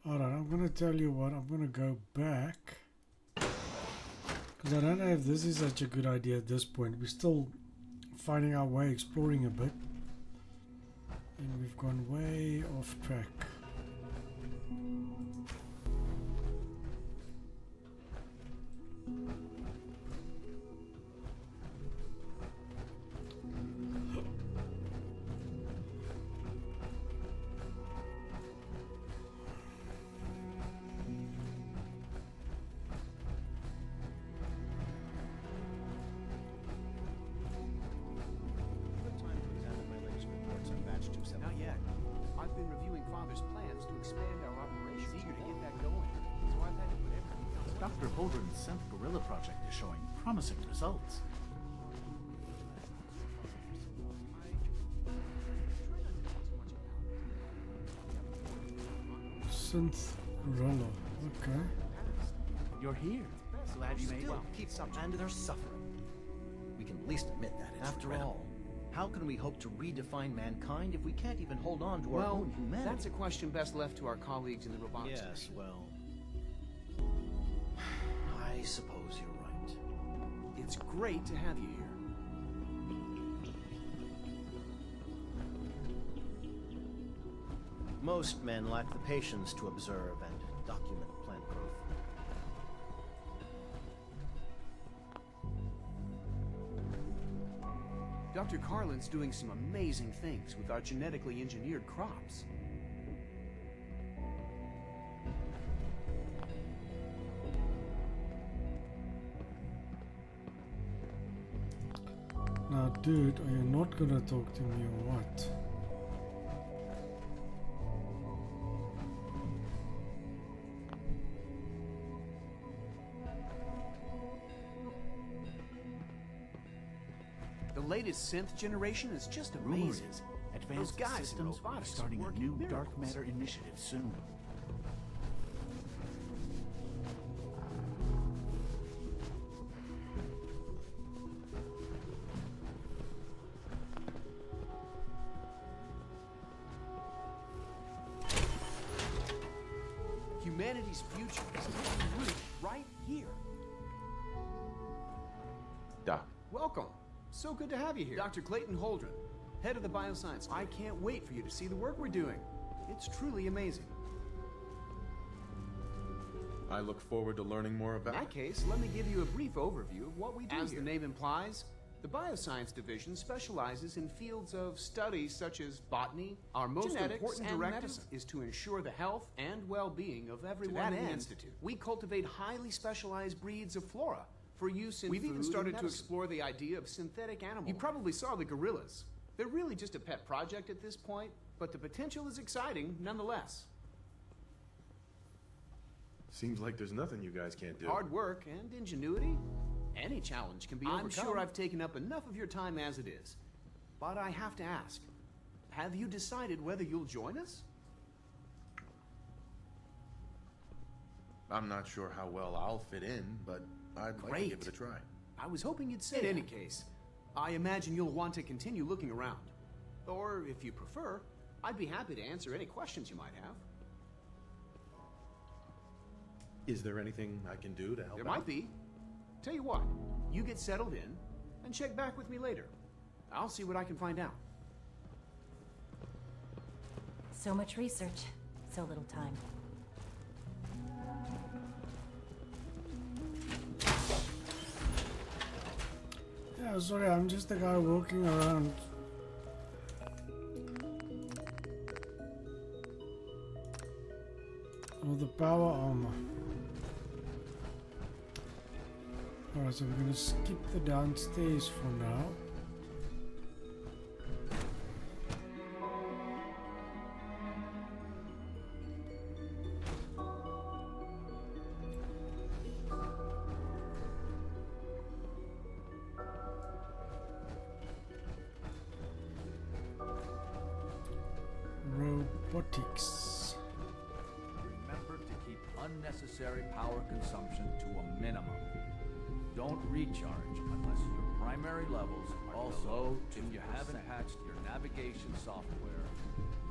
Alright, I'm gonna tell you what, I'm gonna go back. Because I don't know if this is such a good idea at this point. We're still finding our way, exploring a bit. And we've gone way off track. Not yet. I've been reviewing Father's plans to expand our operations. He's eager to get that going, so I've had to put everything else. Dr. Holdren's Synth Gorilla project is showing promising results. Synth Gorilla, okay. You're here. Glad you made it. Keep and they're suffering. We can at least admit that. After all, how can we hope to redefine mankind if we can't even hold on to our own humanity? That's a question best left to our colleagues in the robotics Yes, division. well, I suppose you're right. It's great to have you here. Most men lack the patience to observe and document plant growth. Dr. Carlin's doing some amazing things with our genetically engineered crops. Now, dude, are you not gonna talk to me or what? The latest synth generation is just Rumor amazing. is Those Advanced guys in Systems will be robotics are starting a working new miracles. dark matter initiative soon. Humanity's future is right here. Doc. Welcome. So good to have you here. Dr. Clayton Holdren, head of the Bioscience. I can't wait for you to see the work we're doing. It's truly amazing. I look forward to learning more In about that case, let me give you a brief overview of what we do As here. the the name implies, the Bioscience Division specializes in fields of studies such as botany. Our most Genetics important and directive medicine. is to ensure the health and well-being of everyone that in the end, Institute. We cultivate highly specialized breeds of flora for use in We've food even and started to medicine. Explore the idea of synthetic animals. You probably saw the gorillas. They're really just a pet project at this point, but the potential is exciting nonetheless. Seems like there's nothing you guys can't do. Hard work and ingenuity. Any challenge can be overcome. I'm overcome. sure I've taken up enough of your time as it is. But I have to ask, have you decided whether you'll join us? I'm not sure how well I'll fit in, but I'd like to give it a try. I was hoping you'd say. In any case, I imagine you'll want to continue looking around. Or, if you prefer, I'd be happy to answer any questions you might have. Is there anything I can do to help There out? might be. Tell you what, you get settled in, and check back with me later. I'll see what I can find out. So much research, so little time. Yeah, sorry, I'm just the guy walking around. Oh, the power armor. Alright, so we're gonna skip the downstairs for now. Robotics. Remember to keep unnecessary power consumption to a minimum. Don't recharge unless your primary levels are also, if you haven't patched your navigation software,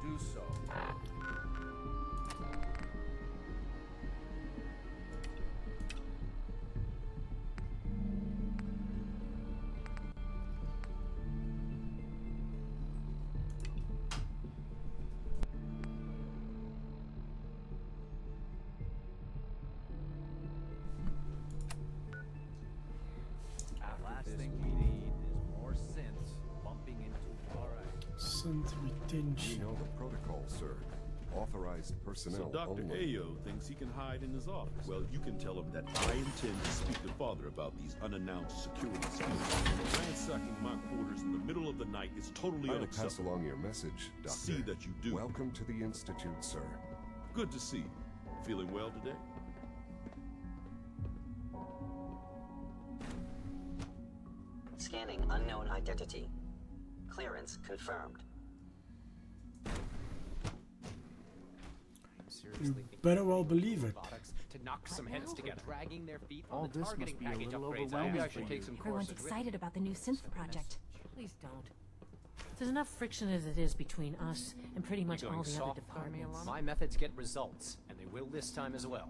do so. Last thing we need is more synths bumping into our Synth retention. You know the protocol, sir. Authorized personnel So Dr. only. Ayo thinks he can hide in his office. Well, you can tell him that I intend to speak to Father about these unannounced security schemes. Ransacking my quarters in the middle of the night is totally I'll unacceptable. pass along your message, Doctor. See that you do. Welcome to the Institute, sir. Good to see you. Feeling well today? Scanning unknown identity. Clearance confirmed. You better well believe it. To knock some heads together. Dragging their feet All on the this targeting must be a package little upgrades. overwhelming Maybe I for should you. take some Everyone's courses. excited about the new synth project. Please don't. There's enough friction as it is between us and pretty much You're all going the other soft on me, departments. Alana? My methods get results, and they will this time as well.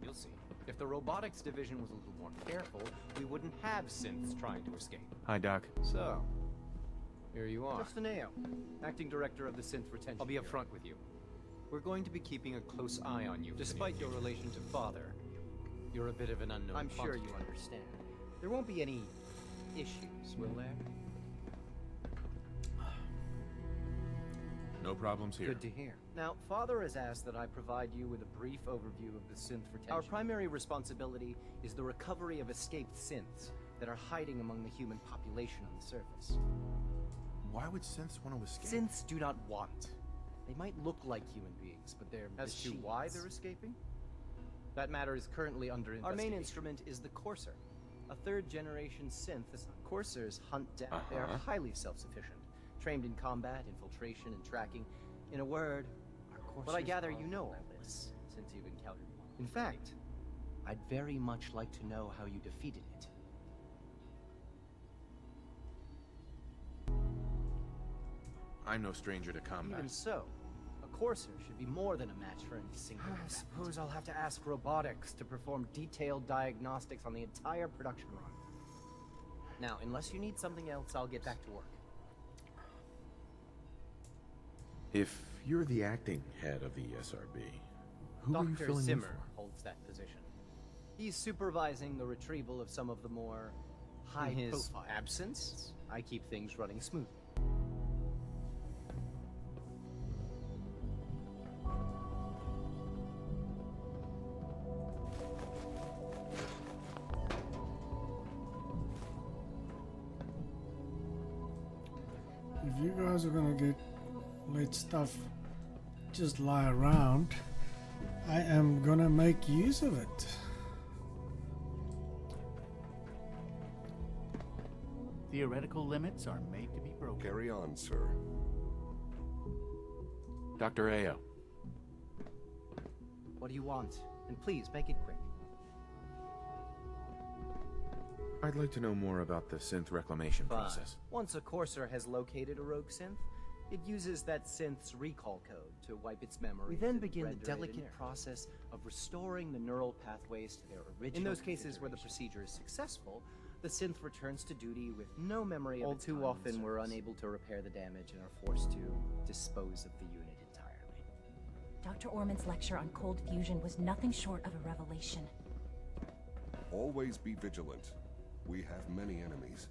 You'll see. If the robotics division was a little more careful, we wouldn't have synths trying to escape. Hi, Doc. So, here you are. Justin Ayo, acting director of the synth retention. I'll be upfront with you. We're going to be keeping a close eye on you. Despite your relation to Father, you're a bit of an unknown I'm sure quantity. you understand. There won't be any issues, will there? No problems here. Good to hear. Now, Father has asked that I provide you with a brief overview of the synth retention. Our primary responsibility is the recovery of escaped synths that are hiding among the human population on the surface. Why would synths want to escape? Synths do not want. They might look like human beings, but they're As to machines. why they're escaping? That matter is currently under Our main investigation. instrument is the Courser, a third-generation synth. Coursers hunt down. They are highly self-sufficient, trained in combat, infiltration, and tracking. In a word, our Coursers. But I gather you know all this, since you've encountered one. In fact, I'd very much like to know how you defeated it. I'm no stranger to combat. Even so, a Courser should be more than a match for any single. I suppose I'll have to ask robotics to perform detailed diagnostics on the entire production run. Now, unless you need something else, I'll get back to work. If you're the acting head of the SRB, who are you Dr. filling in Zimmer for? holds that position. He's supervising the retrieval of some of the more high In his profile absence. I keep things running smoothly. If you guys are gonna let stuff just lie around, I am gonna make use of it. Theoretical limits are made to be broken. Carry on, sir. Dr. Ayo. What do you want? And please, make it quick. I'd like to know more about the synth reclamation Fine. process. Once a Courser has located a rogue synth, it uses that synth's recall code to wipe its memory. We then begin the delicate process of restoring the neural pathways to their original. In those cases where the procedure is successful, the synth returns to duty with no memory of all too often we're unable to repair the damage and are forced to dispose of the unit entirely. Dr. Orman's lecture on cold fusion was nothing short of a revelation. Always be vigilant. We have many enemies.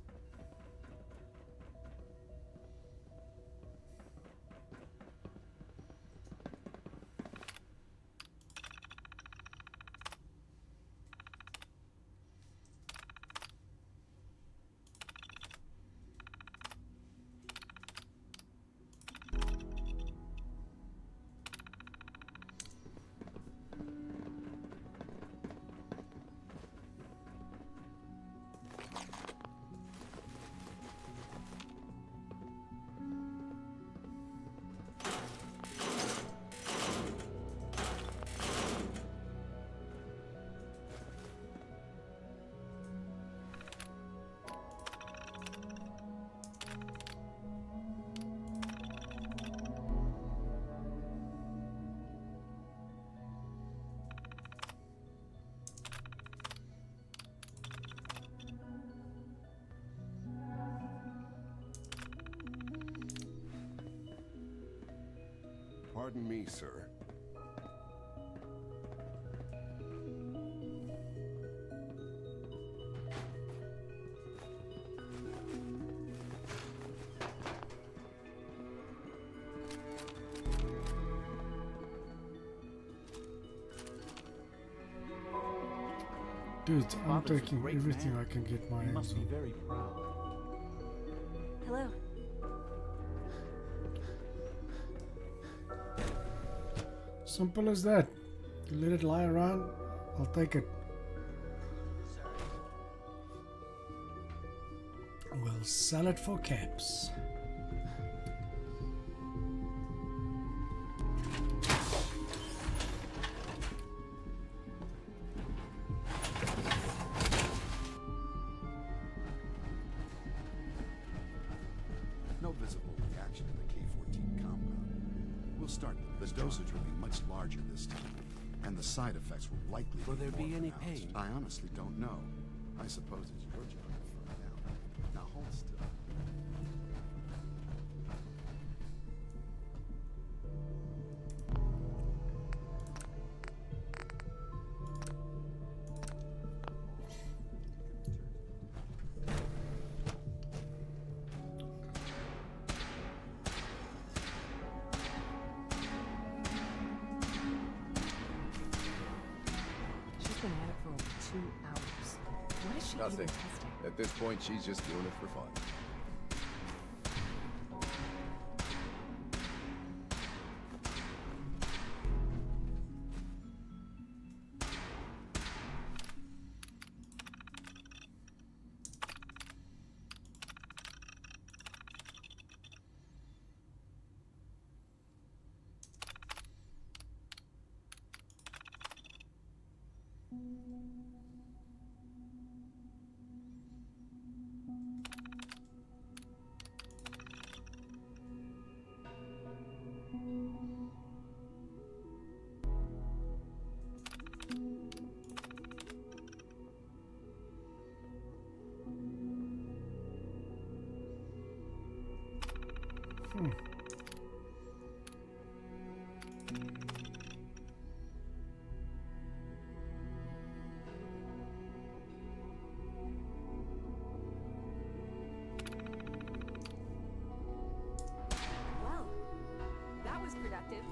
Pardon me, sir. Dude, I'm taking everything I can get my hands on. Must be very proud. Hello. Simple as that. You let it lie around, I'll take it. We'll sell it for caps. No visible reaction in the K-14 compound. We'll start the dosage will be much larger this time, and the side effects will likely Will there be more any pronounced. pain? I honestly don't know. I suppose it's your job to find out. Now hold still. She's been at it for over 2 hours. What is she even Nothing. testing? At this point, she's just doing it for fun. Well, that was productive.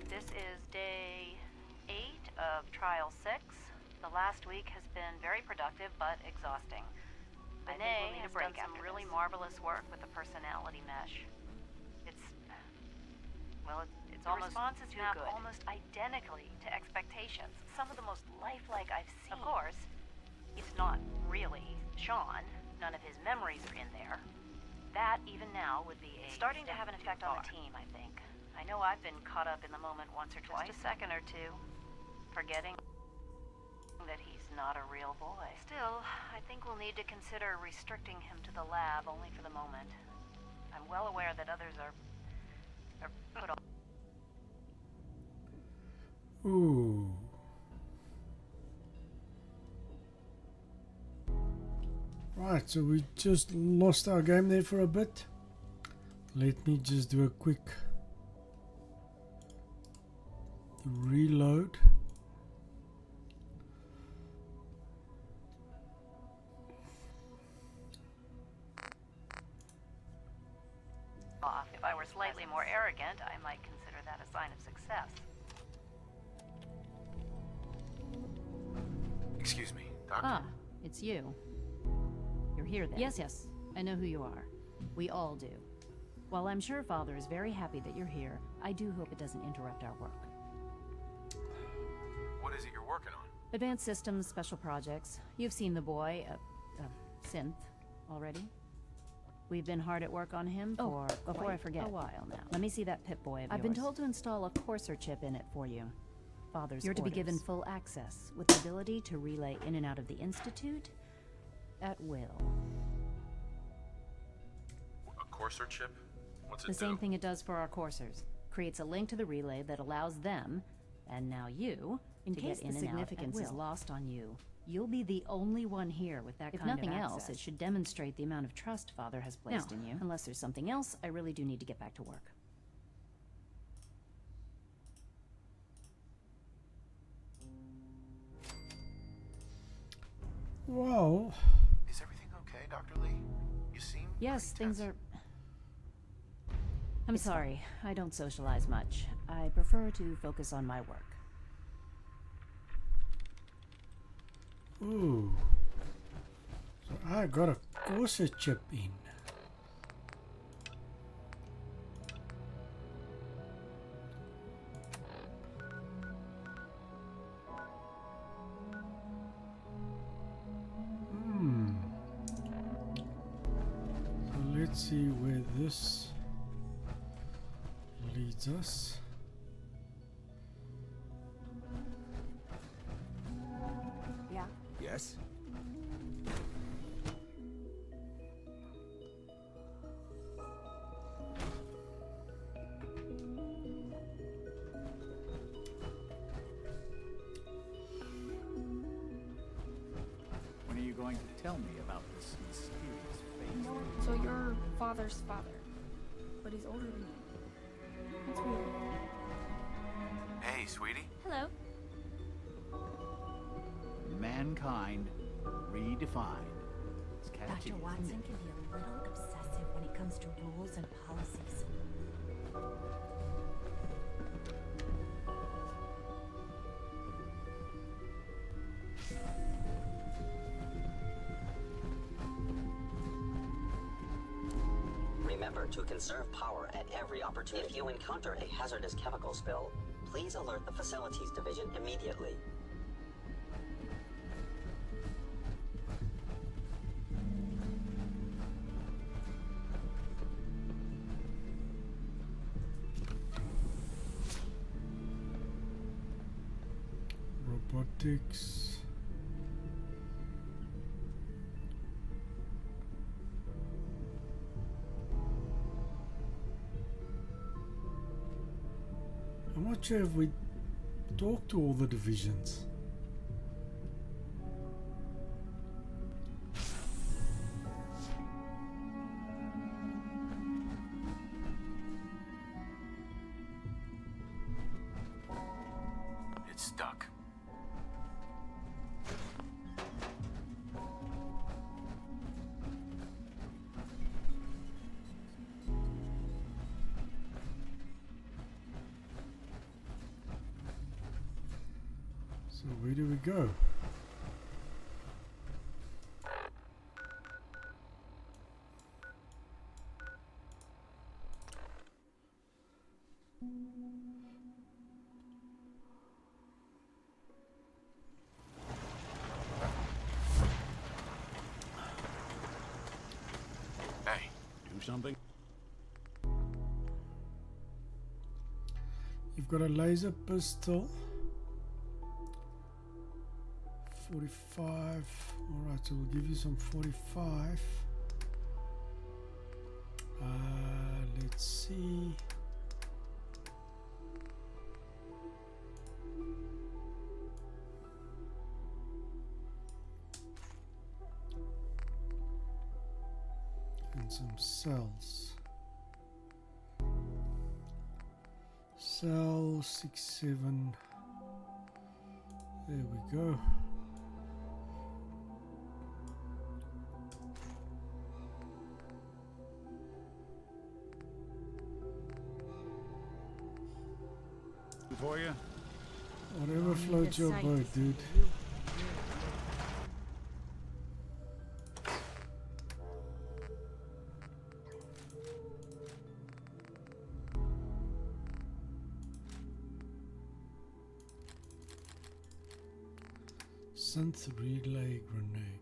This is day 8 of Trial 6. The last week has been very productive but exhausting. Benet has done some really marvelous work with the personality mesh. It's Well, it's almost responses map almost identically to expectations. Some of the most lifelike I've seen. Of course, it's not really Sean. None of his memories are in there. That, even now, would be starting to have an effect on the team, I think. I know I've been caught up in the moment once or twice. Just a second or two. Forgetting that he's not a real boy. Still, I think we'll need to consider restricting him to the lab only for the moment. I'm well aware that others are put on. Ooh. Right, so we just lost our game there for a bit. Let me just do a quick reload. If I were slightly more arrogant, I might consider that a sign of success. Excuse me, Doctor. Ah, it's you. You're here then? Yes. I know who you are. We all do. While I'm sure Father is very happy that you're here, I do hope it doesn't interrupt our work. What is it you're working on? Advanced Systems, Special Projects. You've seen the boy, Synth, already. We've been hard at work on him for, before I forget, a while now. Let me see that Pip-Boy of I've been told to install a Courser chip in it for you. Father's You're to be given full access, with the ability to relay in and out of the Institute at will. A Courser chip? What's it The same thing it does for our coursers. Creates a link to the relay that allows them, and now you, to get in and out at will. In case the significance is lost on you, you'll be the only one here with that kind of access. If nothing else, it should demonstrate the amount of trust Father has placed in you. Unless there's something else, I really do need to get back to work. Well... Is everything okay, Dr. Lee? You seem... Yes, things are... I'm sorry, I don't socialize much. I prefer to focus on my work. Ooh. So I got a Courser chip in. So let's see where this leads us. Yeah. Yes? When are you going to tell me about this mysterious fate? No, so you're Father's father, but he's older than you. That's weird. Hey, sweetie. Hello. Mankind redefined. It's catchy. Dr. Watson can be a little obsessive when it comes to rules and policies. Remember to conserve power at every opportunity. If you encounter a hazardous chemical spill, please alert the Facilities Division immediately. Robotics. I'm not sure if we talk to all the divisions. It's stuck. So where do we go? something? You've got a laser pistol. 45. Alright, so we'll give you some 45. Let's see. And some cells. Cell 67. There we go. For you? Whatever floats your boat, dude. Synth relay grenade.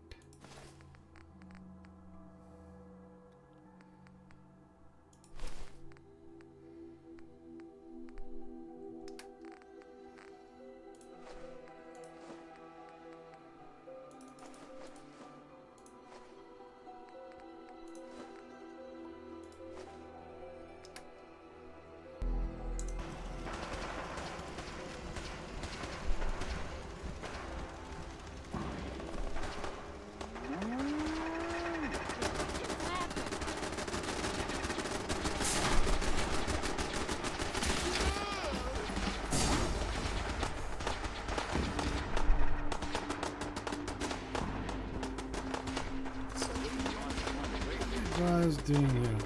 What is doing here?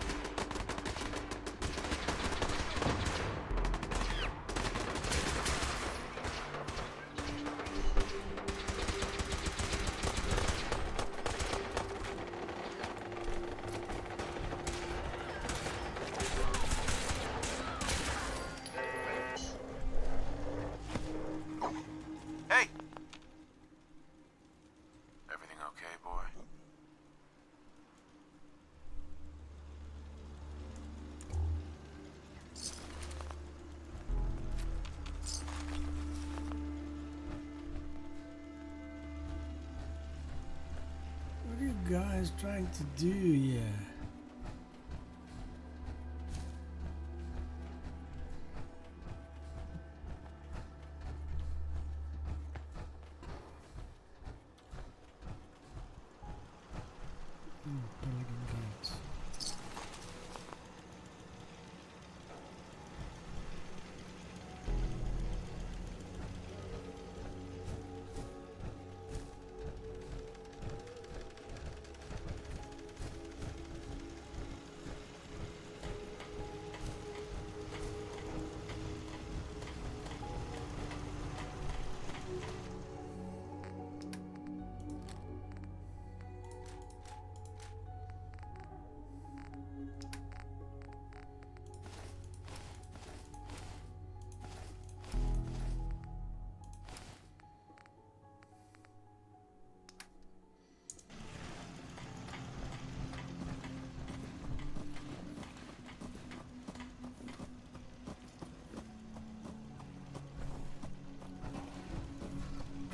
Hey! Everything okay, boy? What are you guys trying to do here? Building gates.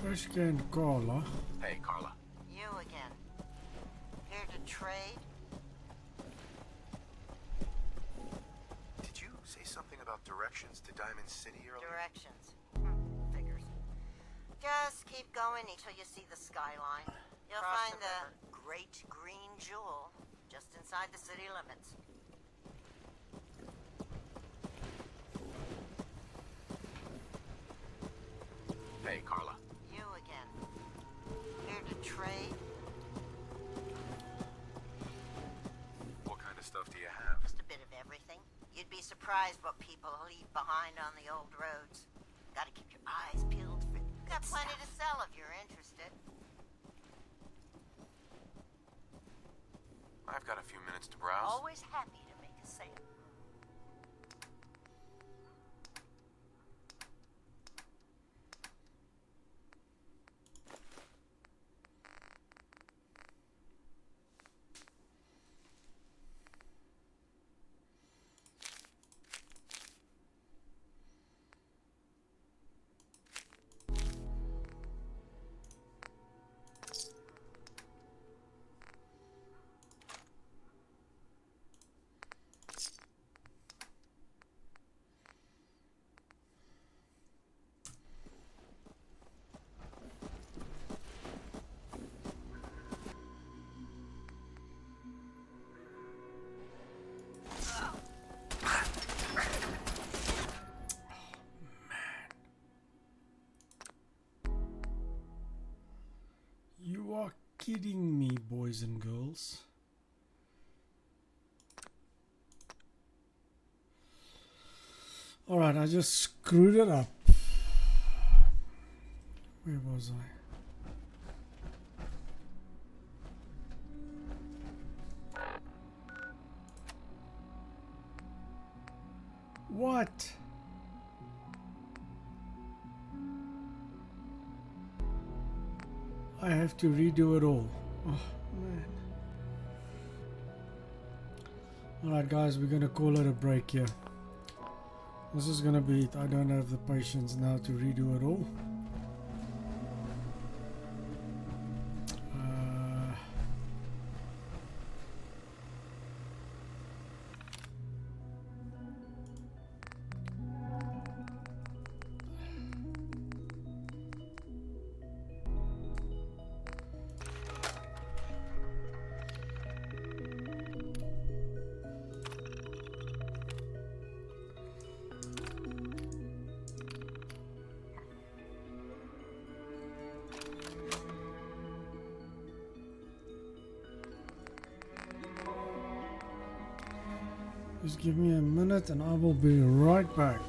Trishka and Carla. Hey, Carla. You again. Here to trade? Did you say something about directions to Diamond City earlier? Directions. Figures. Just keep going until you see the skyline. You'll find the Great Green Jewel just inside the city limits. Hey, Carla. You again. Here to trade? What kind of stuff do you have? Just a bit of everything. You'd be surprised what people leave behind on the old roads. Gotta keep your eyes peeled for got plenty to sell if you're interested. I've got a few minutes to browse. Always happy to make a sale. kidding me, boys and girls? Alright, I just screwed it up. Where was I? What? I have to redo it all. Oh man. Alright guys, we're gonna call it a break here. This is gonna be it. I don't have the patience now to redo it all. Just give me a minute and I will be right back.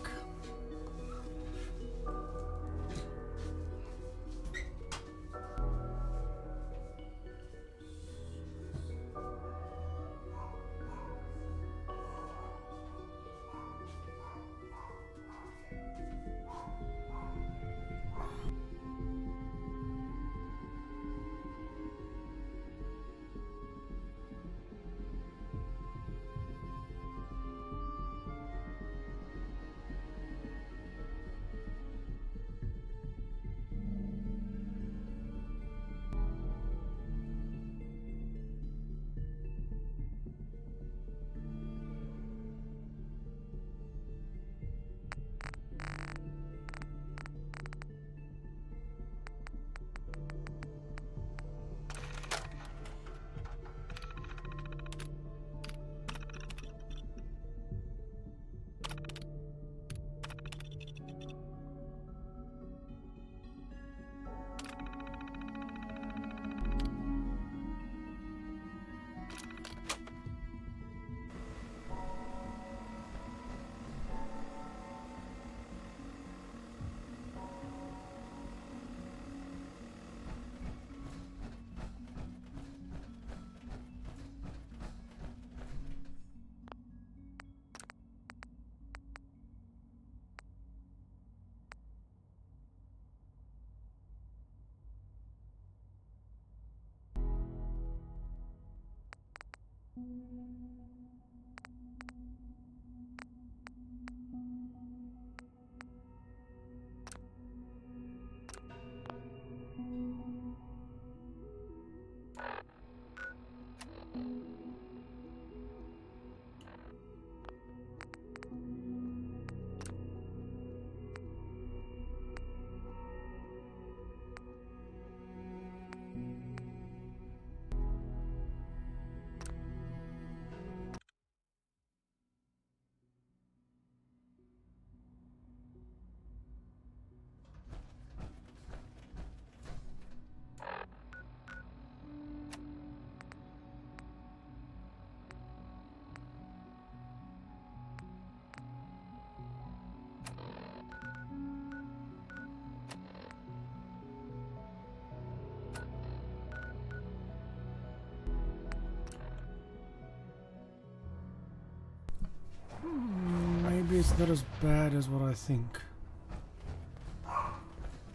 Maybe it's not as bad as what I think.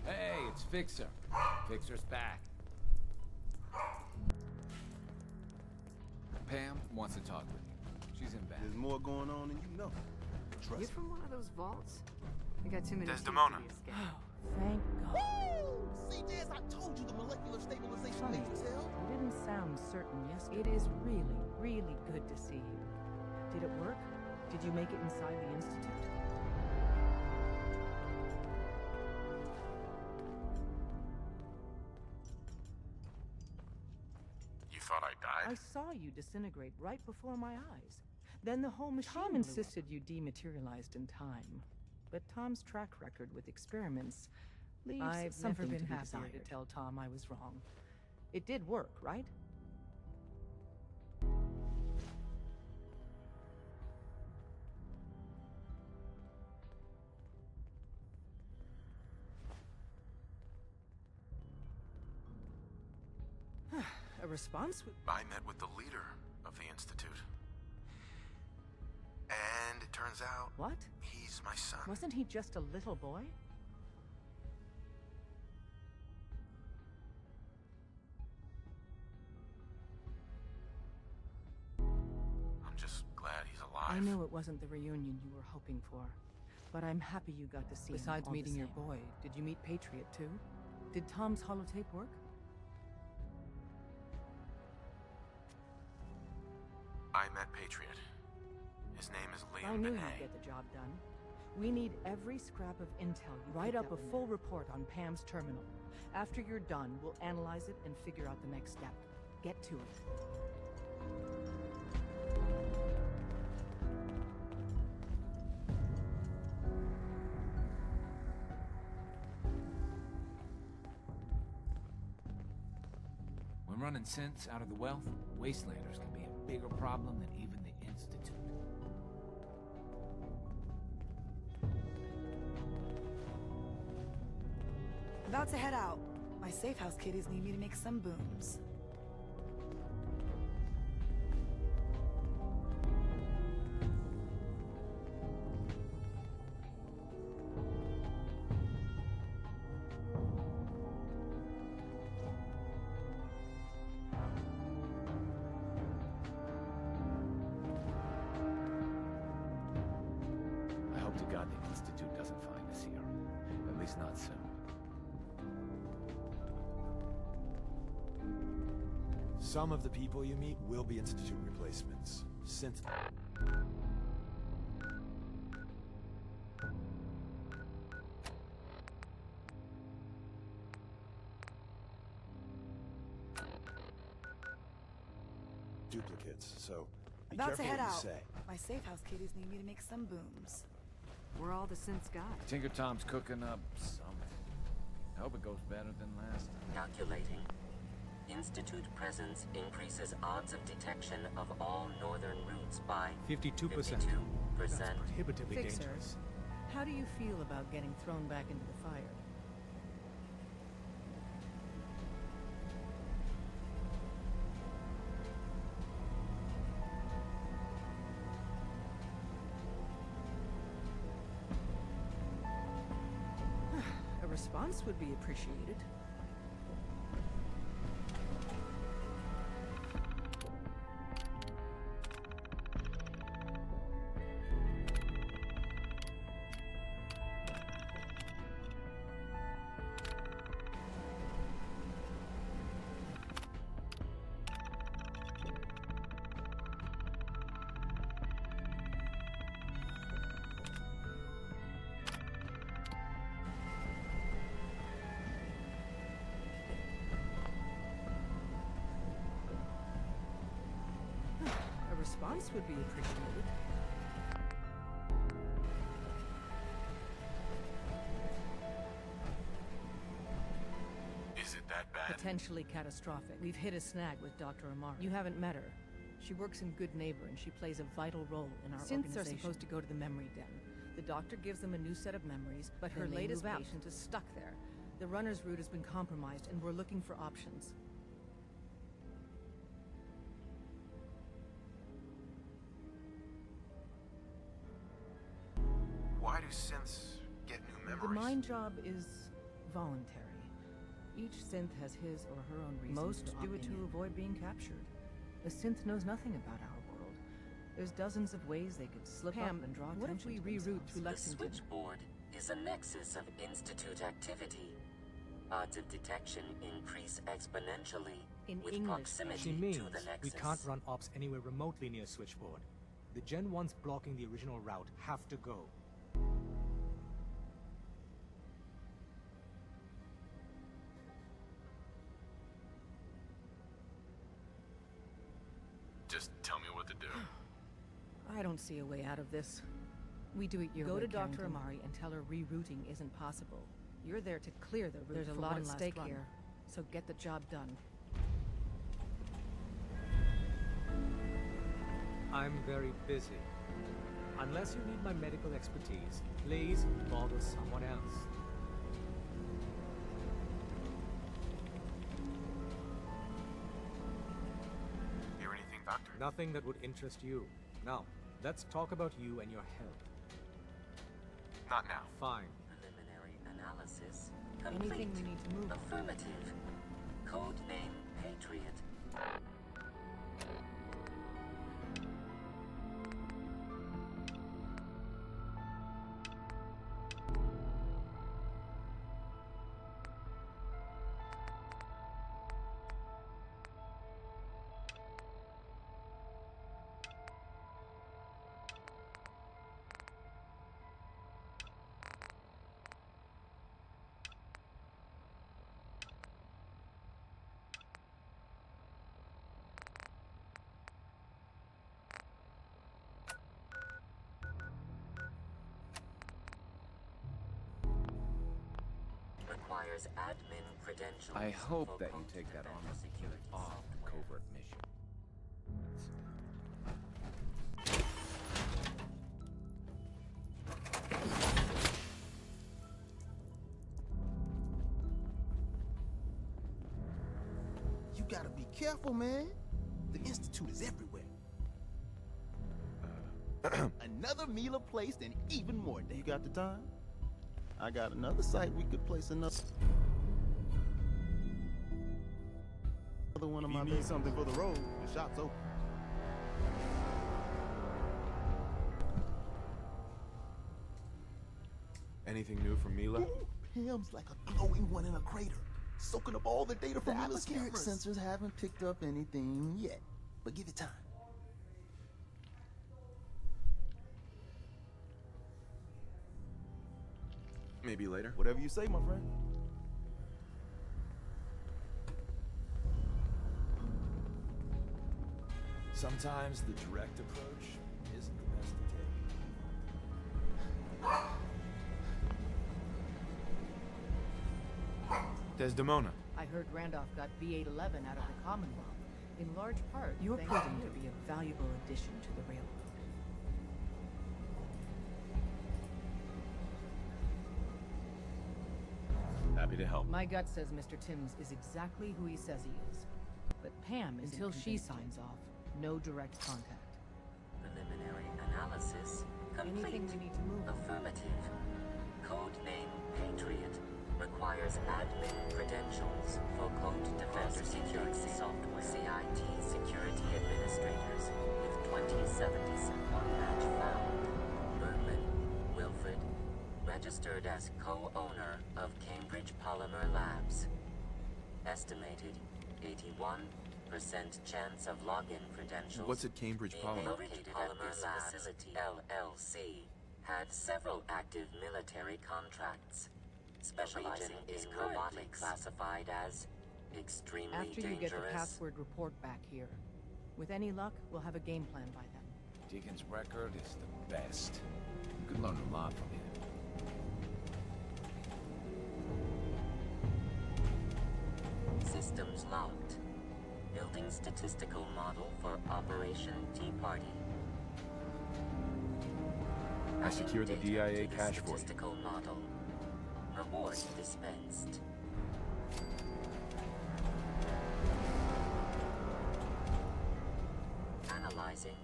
Hey, it's Fixer. Fixer's back. Pam wants to talk with you. She's in bed. There's more going on than you know. Trust You from one of those vaults? We got too many. Desdemona. Thank God. Woo! See, Jazz, I told you the molecular stabilization Funny, matrix held. you didn't sound certain yesterday. It is really, really good to see you. Did it work? Did you make it inside the Institute? You thought I died? I saw you disintegrate right before my eyes. Then the whole machine Tom insisted you dematerialized in time. But Tom's track record with experiments leaves I've something never been to be happier desired. To tell Tom I was wrong. It did work, right? A response? I met with the leader of the Institute. And it turns out... What? He's my son. Wasn't he just a little boy? I'm just glad he's alive. I knew it wasn't the reunion you were hoping for, but I'm happy you got to see him. Besides meeting your boy, did you meet Patriot too? Did Tom's holotape work? I met Patriot. His name is Liam I knew Benet. you'd get the job done. We need every scrap of intel. Write up a full report on Pam's terminal. After you're done, we'll analyze it and figure out the next step. Get to it. When running synths out of the wealth, Wastelanders can be a bigger problem than even the Institute. About to head out. My safe house kiddies need me to make some booms. I hope to God the Institute doesn't find us here. At least not soon. Some of the people you meet will be Institute replacements. Synth... duplicates, so be About to careful head what you out. say. My safe house kiddies need me to make some booms. We're all the synths got. Tinker Tom's cooking up something. I hope it goes better than last time. Calculating. Institute presence increases odds of detection of all northern routes by 52%. 52%. That's prohibitively Fixer, dangerous. how do you feel about getting thrown back into the fire? A response would be appreciated. A response would be appreciated. Is it that bad? Potentially catastrophic. We've hit a snag with Dr. Amari. You haven't met her. She works in Good Neighbor, and she plays a vital role in our organization. Synths are supposed to go to the memory den. The doctor gives them a new set of memories, but her latest patient is stuck there. The runner's route has been compromised, and we're looking for options. Why do synths get new memories? The mind job is voluntary. Each synth has his or her own reasons. Most do it to avoid being captured. A synth knows nothing about our world. There's dozens of ways they could slip up and draw attention. What if we reroute through Lexington? The switchboard is a nexus of Institute activity. Odds of detection increase exponentially with She proximity means to the nexus. we can't run ops anywhere remotely near Switchboard. The Gen 1s blocking the original route have to go. Just tell me what to do. I don't see a way out of this. We do it your way. Go to Dr. Amari and tell her rerouting isn't possible. You're there to clear the route. There's a lot at stake here, so get the job done. I'm very busy. Unless you need my medical expertise, please bother someone else. Hear anything, Doctor? Nothing that would interest you. Now, let's talk about you and your health. Not now. Fine. Preliminary analysis Anything we need to move? Affirmative. Code name Patriot. Requires admin credentials. I hope that you take that armor off the covert mission. You gotta be careful, man. The Institute is everywhere. Another Mila placed and even more. You got the time? I got another site we could place another one of my. If you need something for the road, the shop's open. Anything new from Mila? Pam's like a glowing one in a crater, soaking up all the data from Mila's atmospheric cameras. sensors haven't picked up anything yet, but give it time. Maybe later. Whatever you say, my friend. Sometimes the direct approach isn't the best to take. Desdemona. I heard Randolph got V811 out of the Commonwealth, in large part. You're thanks proving to to be a valuable addition to the railroad. Happy to help. My gut says Mr. Timms is exactly who he says he is. But Pam, until she signs off, no direct contact. Preliminary analysis complete. Anything we need to move? Affirmative. Code name Patriot. Requires admin credentials for Code Defender Security Software. CIT Security Administrators with 2077 match found. Bergman, Wilfred. Registered as co-owner of Cambridge Polymer Labs. Estimated 81% chance of login credentials. What's at Cambridge Polymer? Located at this facility, LLC, had several active military contracts, specializing in robotics, classified as extremely After you dangerous. get the password report back here. With any luck, we'll have a game plan by then. Deacon's record is the best. You could learn a lot from him. Systems locked. Building statistical model for Operation Tea Party. I secured the DIA cache for you. Statistical model. Reward dispensed. Analyzing.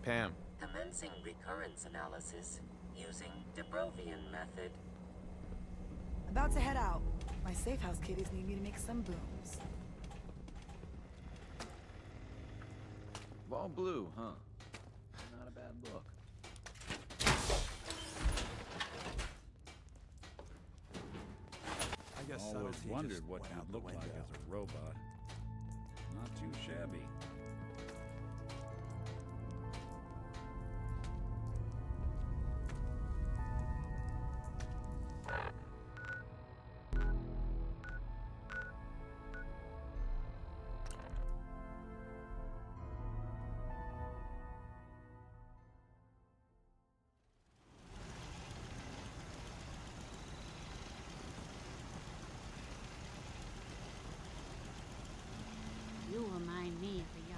Pam. Commencing recurrence analysis using Dubrovian method. About to head out. My safe house kiddies need me to make some booms. All blue, huh? Not a bad look. I guess Always wondered what you'd look like as a robot. Not too shabby. You remind me of a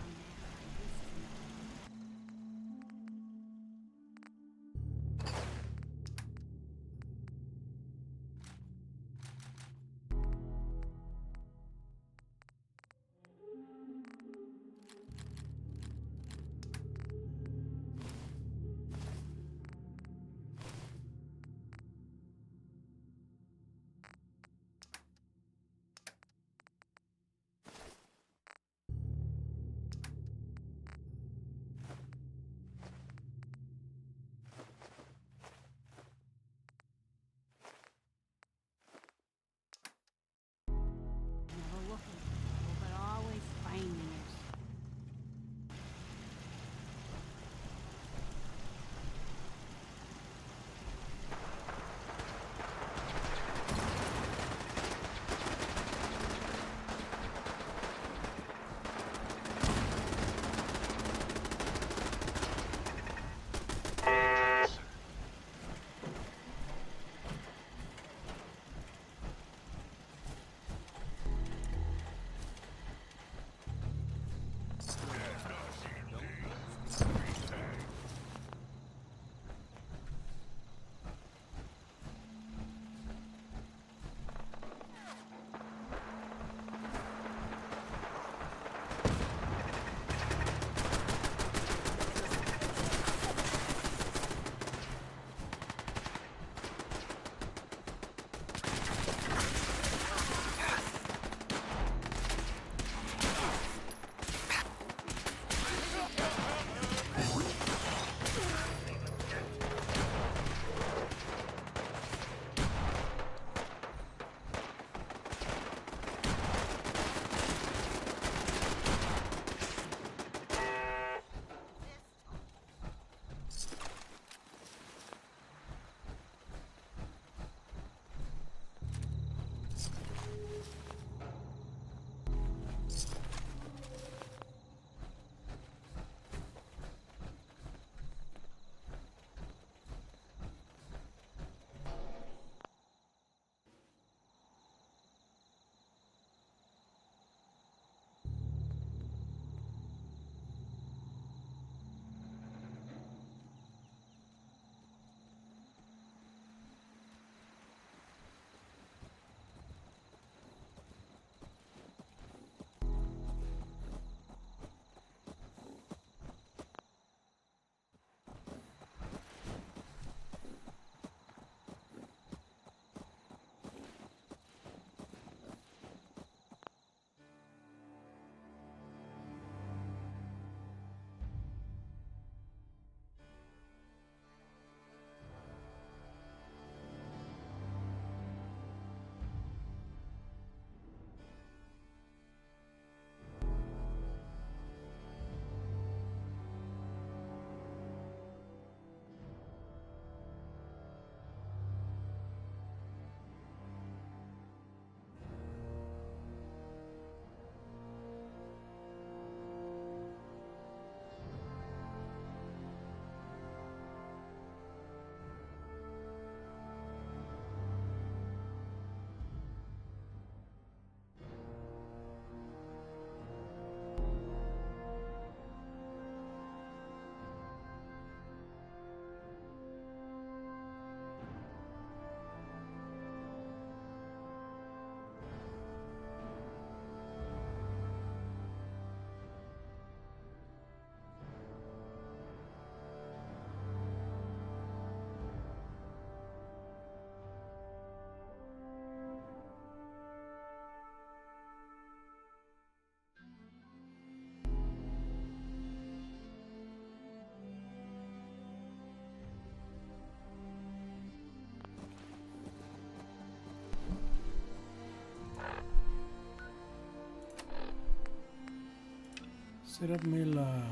Set up Miller.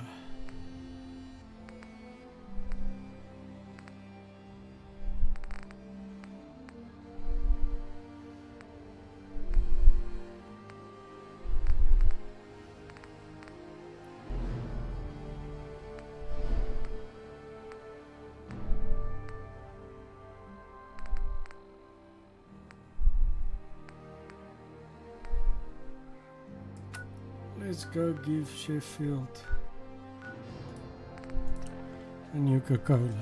Let's go give Sheffield a new Coca-Cola.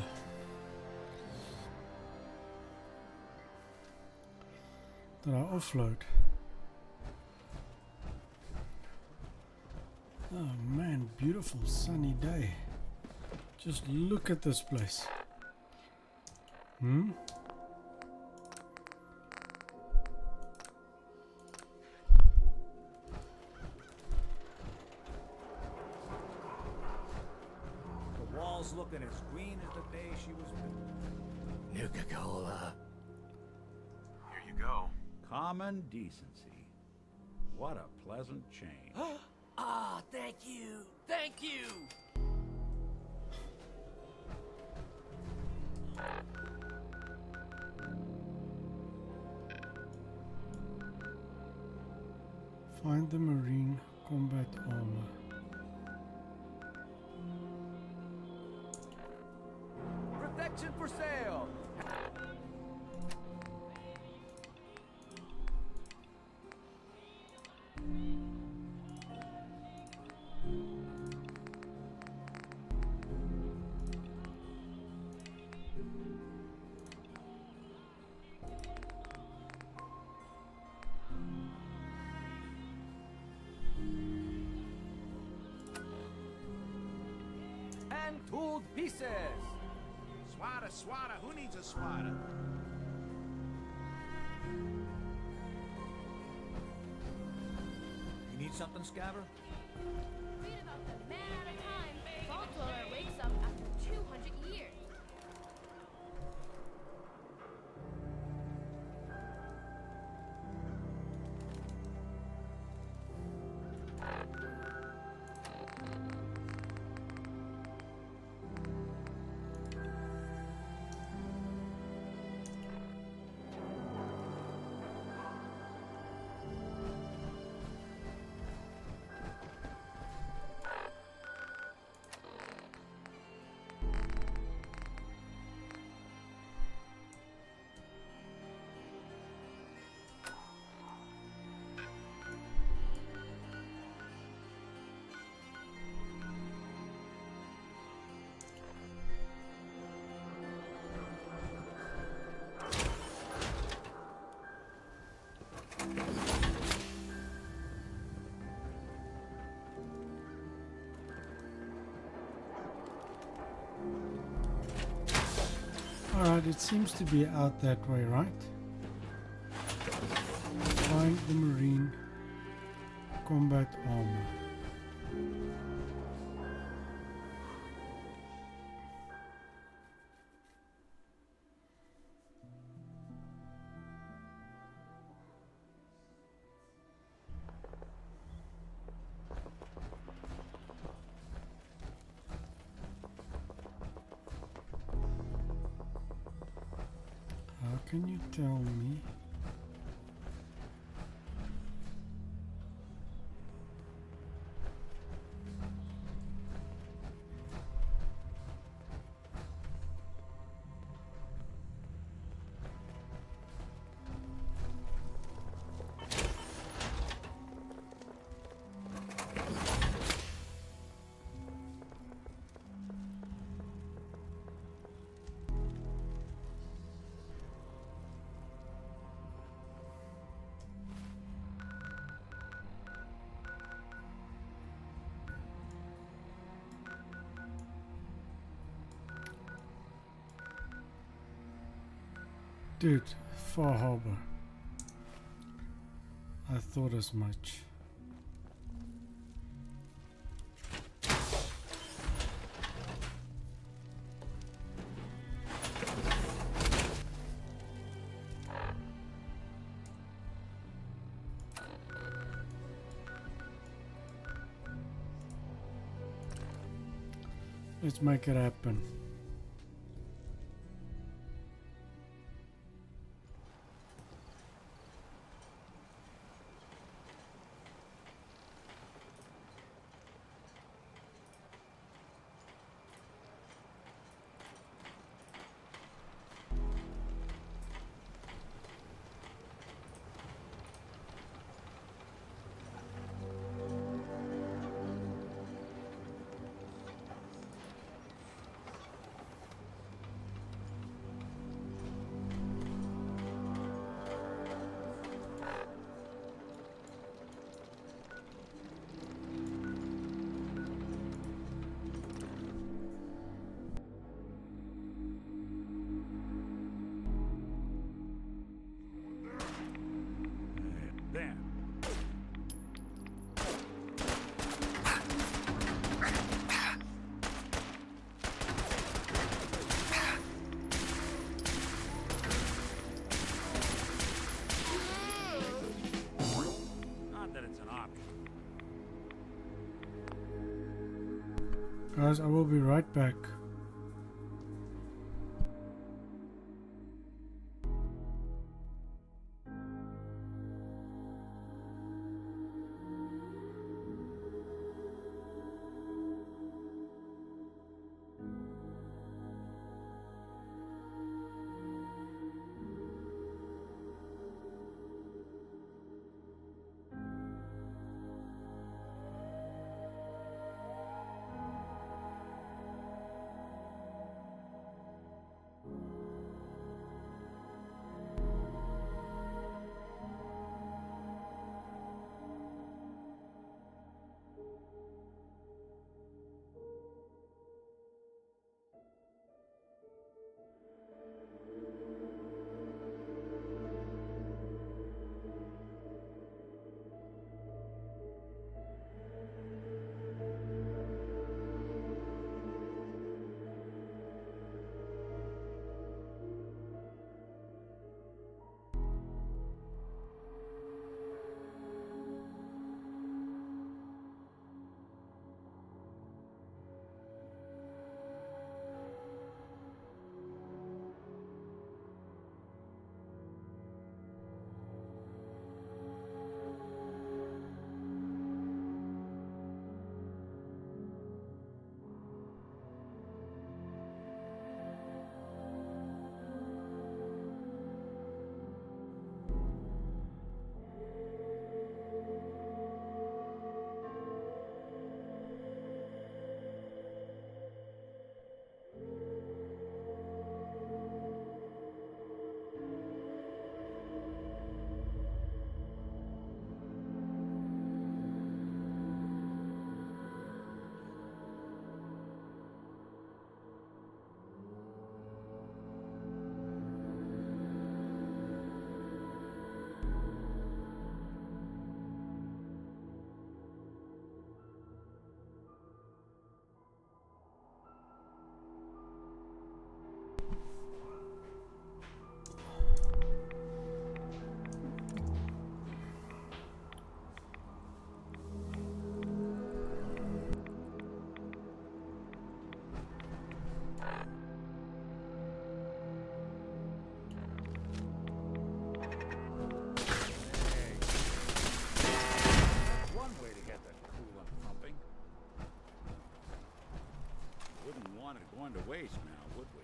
Did I offload? Oh man, beautiful sunny day. Just look at this place. Looking as green as the day she was built. Nuka-Cola. Here you go. Common decency. What a pleasant change. Ah, thank you. Thank you. Find the Marine combat armor. Protection for sale. And tooled pieces. Swatter, who needs a swatter? You need something, Scabber? Read about the man at a time. Vault Dweller wakes up after 200 years. Alright, it seems to be out that way, right? Find the Marine combat armor. How can you tell me? Dude, Far Harbor. I thought as much. Let's make it happen. Damn. Not that it's an option. Guys, I will be right back. Going to waste now, would we?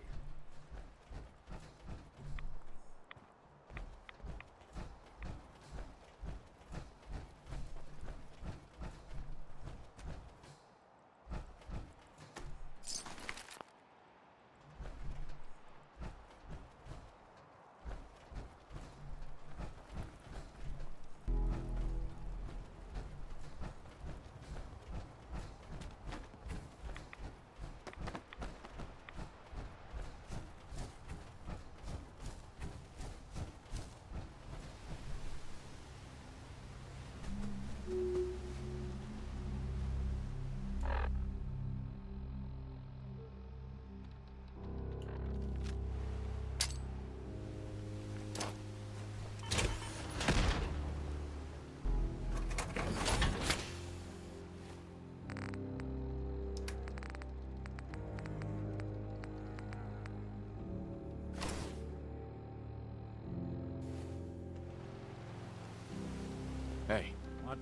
Hey. What?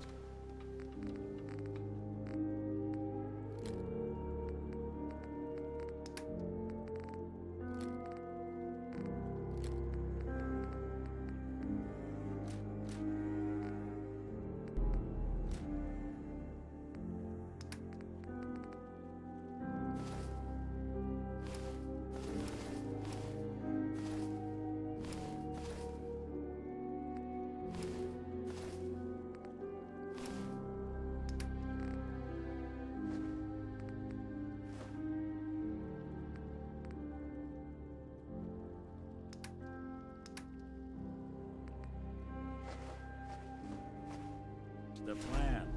The plan.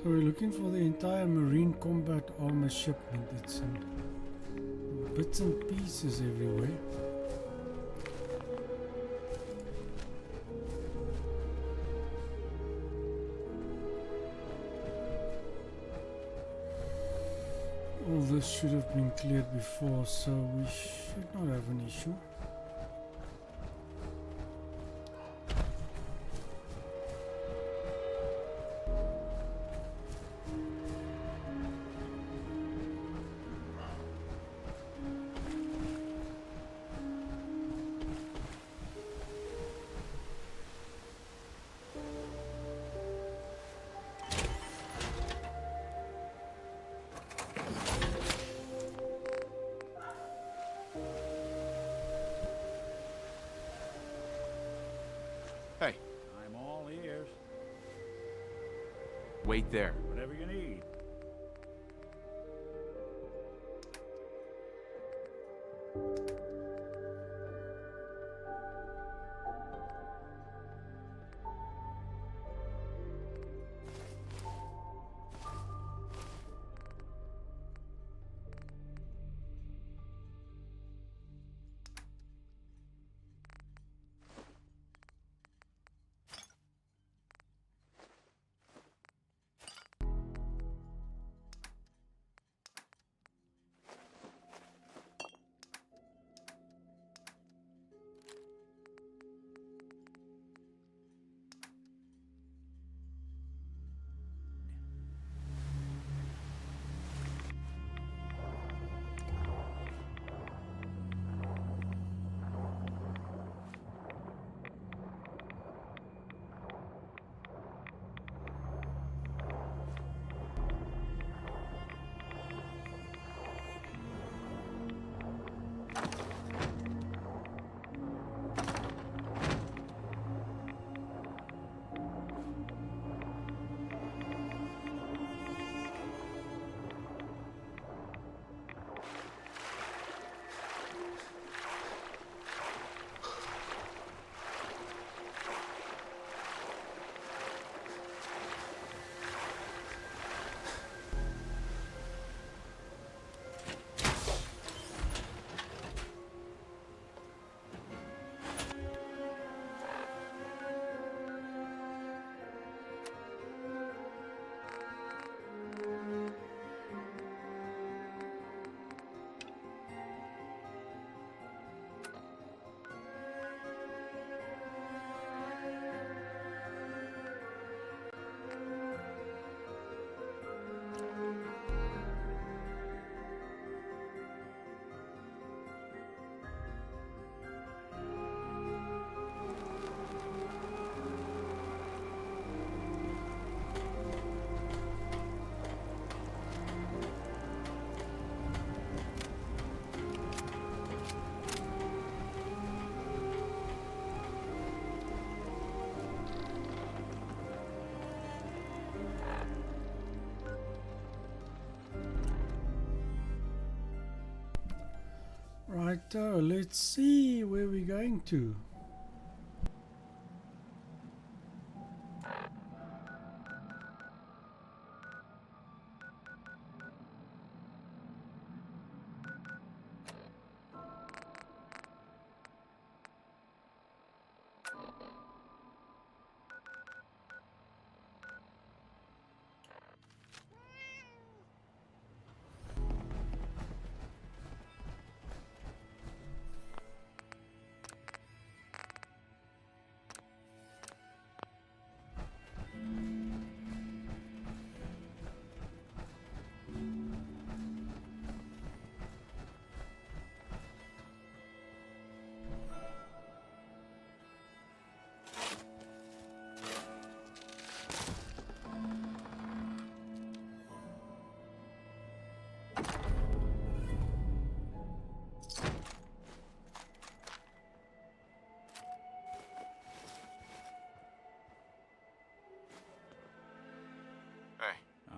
So we're looking for the entire Marine combat armor shipment. It's in bits and pieces everywhere. All this should have been cleared before, so we should not have an issue. Hey. I'm all ears. Wait there. Whatever you need. Righto, let's see where we're going to.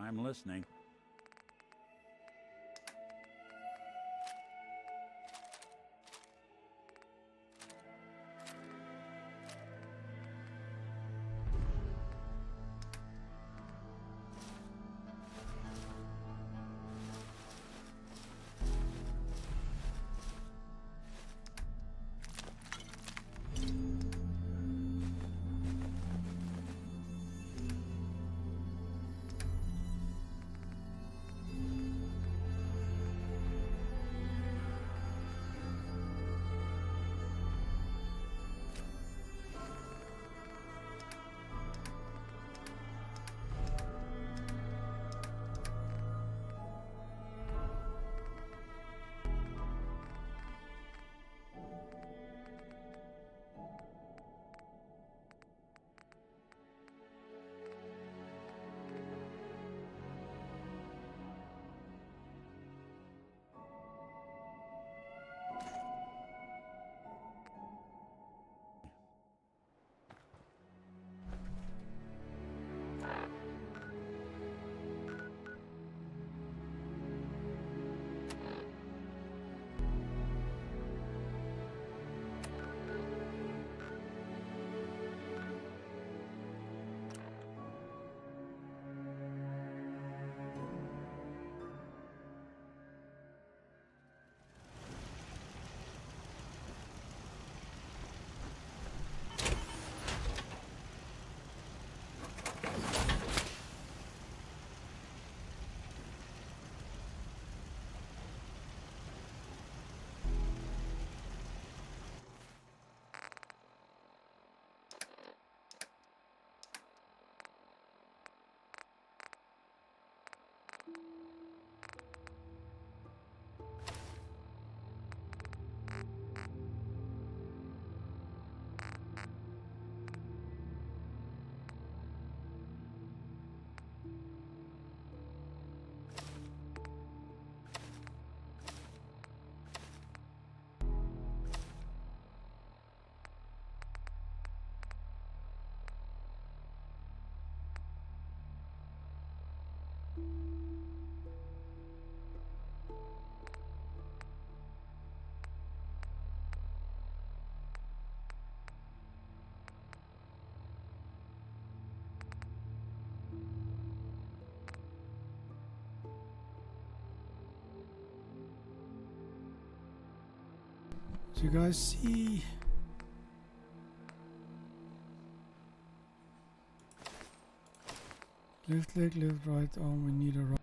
I'm listening. So you guys see, left leg, left, right arm, we need a right.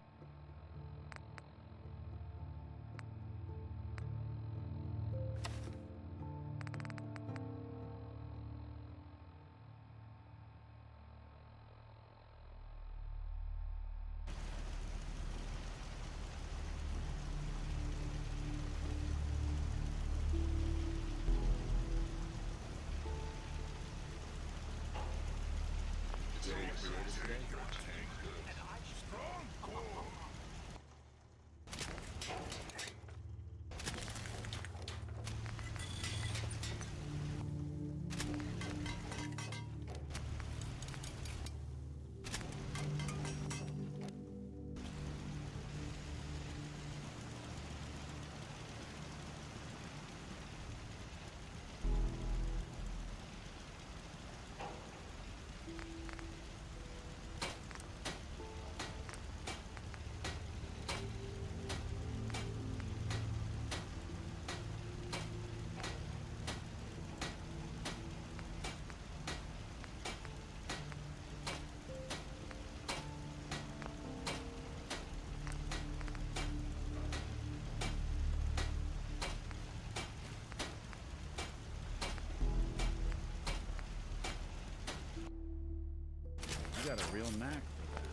You got a real knack for that.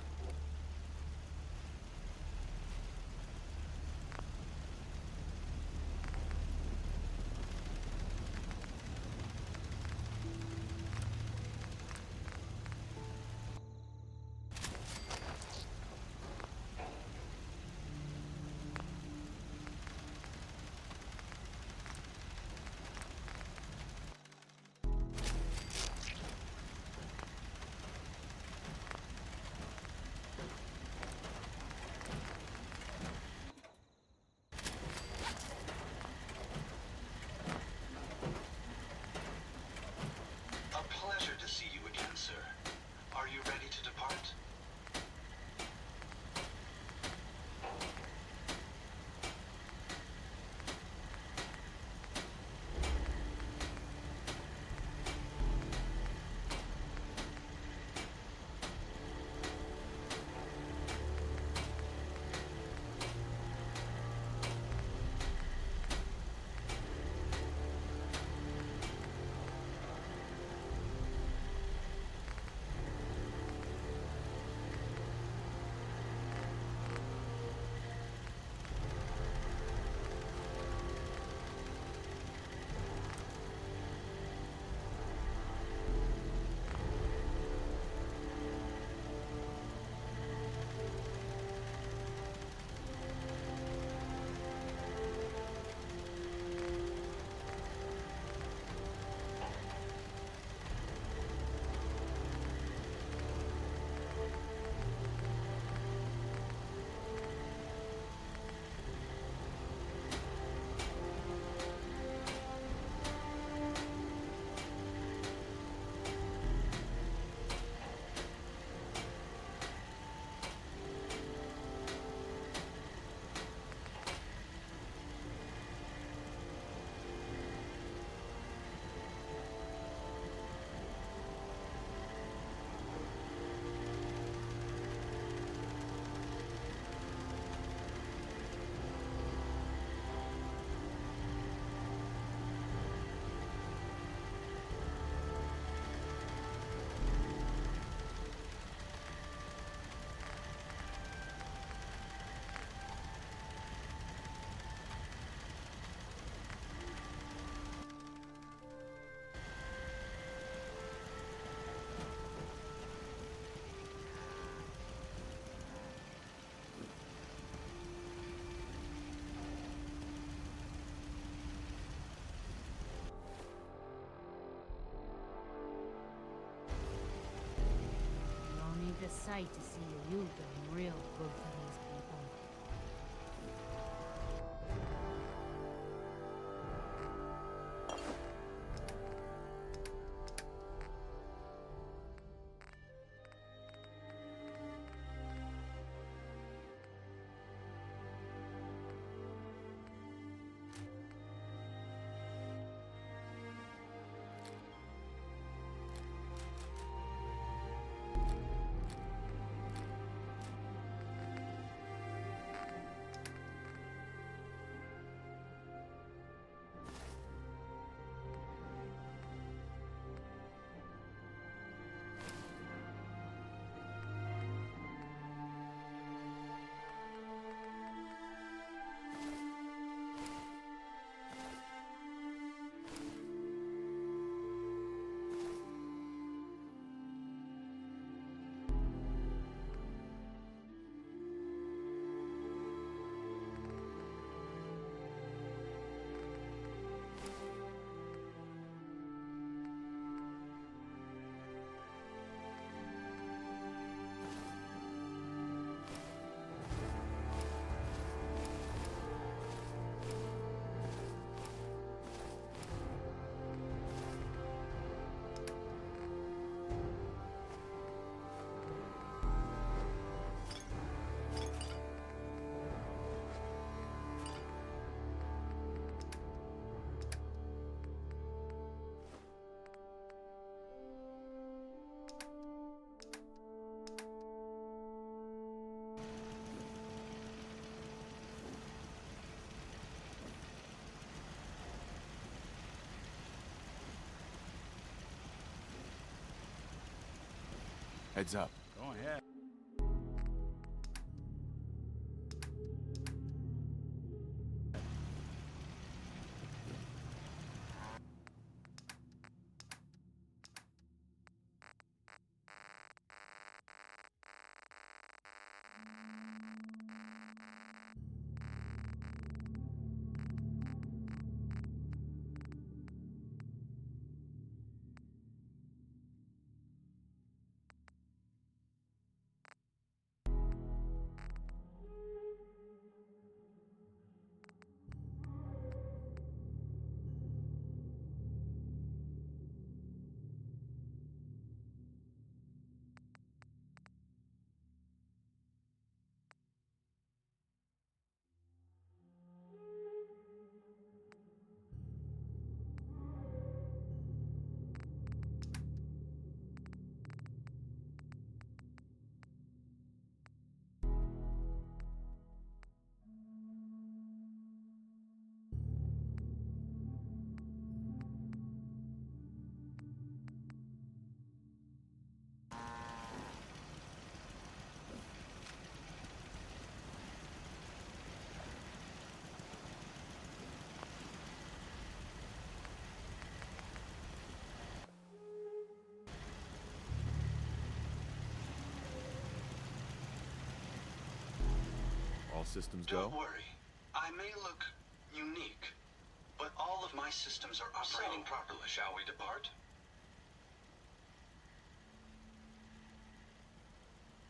The sight to see you You've done real good for these people. Heads up. Go ahead. All systems go? Don't worry. I may look unique, but all of my systems are operating properly. Shall we depart?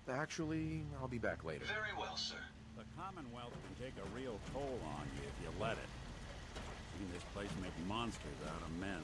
Actually, I'll be back later. Very well, sir. The Commonwealth can take a real toll on you if you let it. Seen this place make monsters out of men.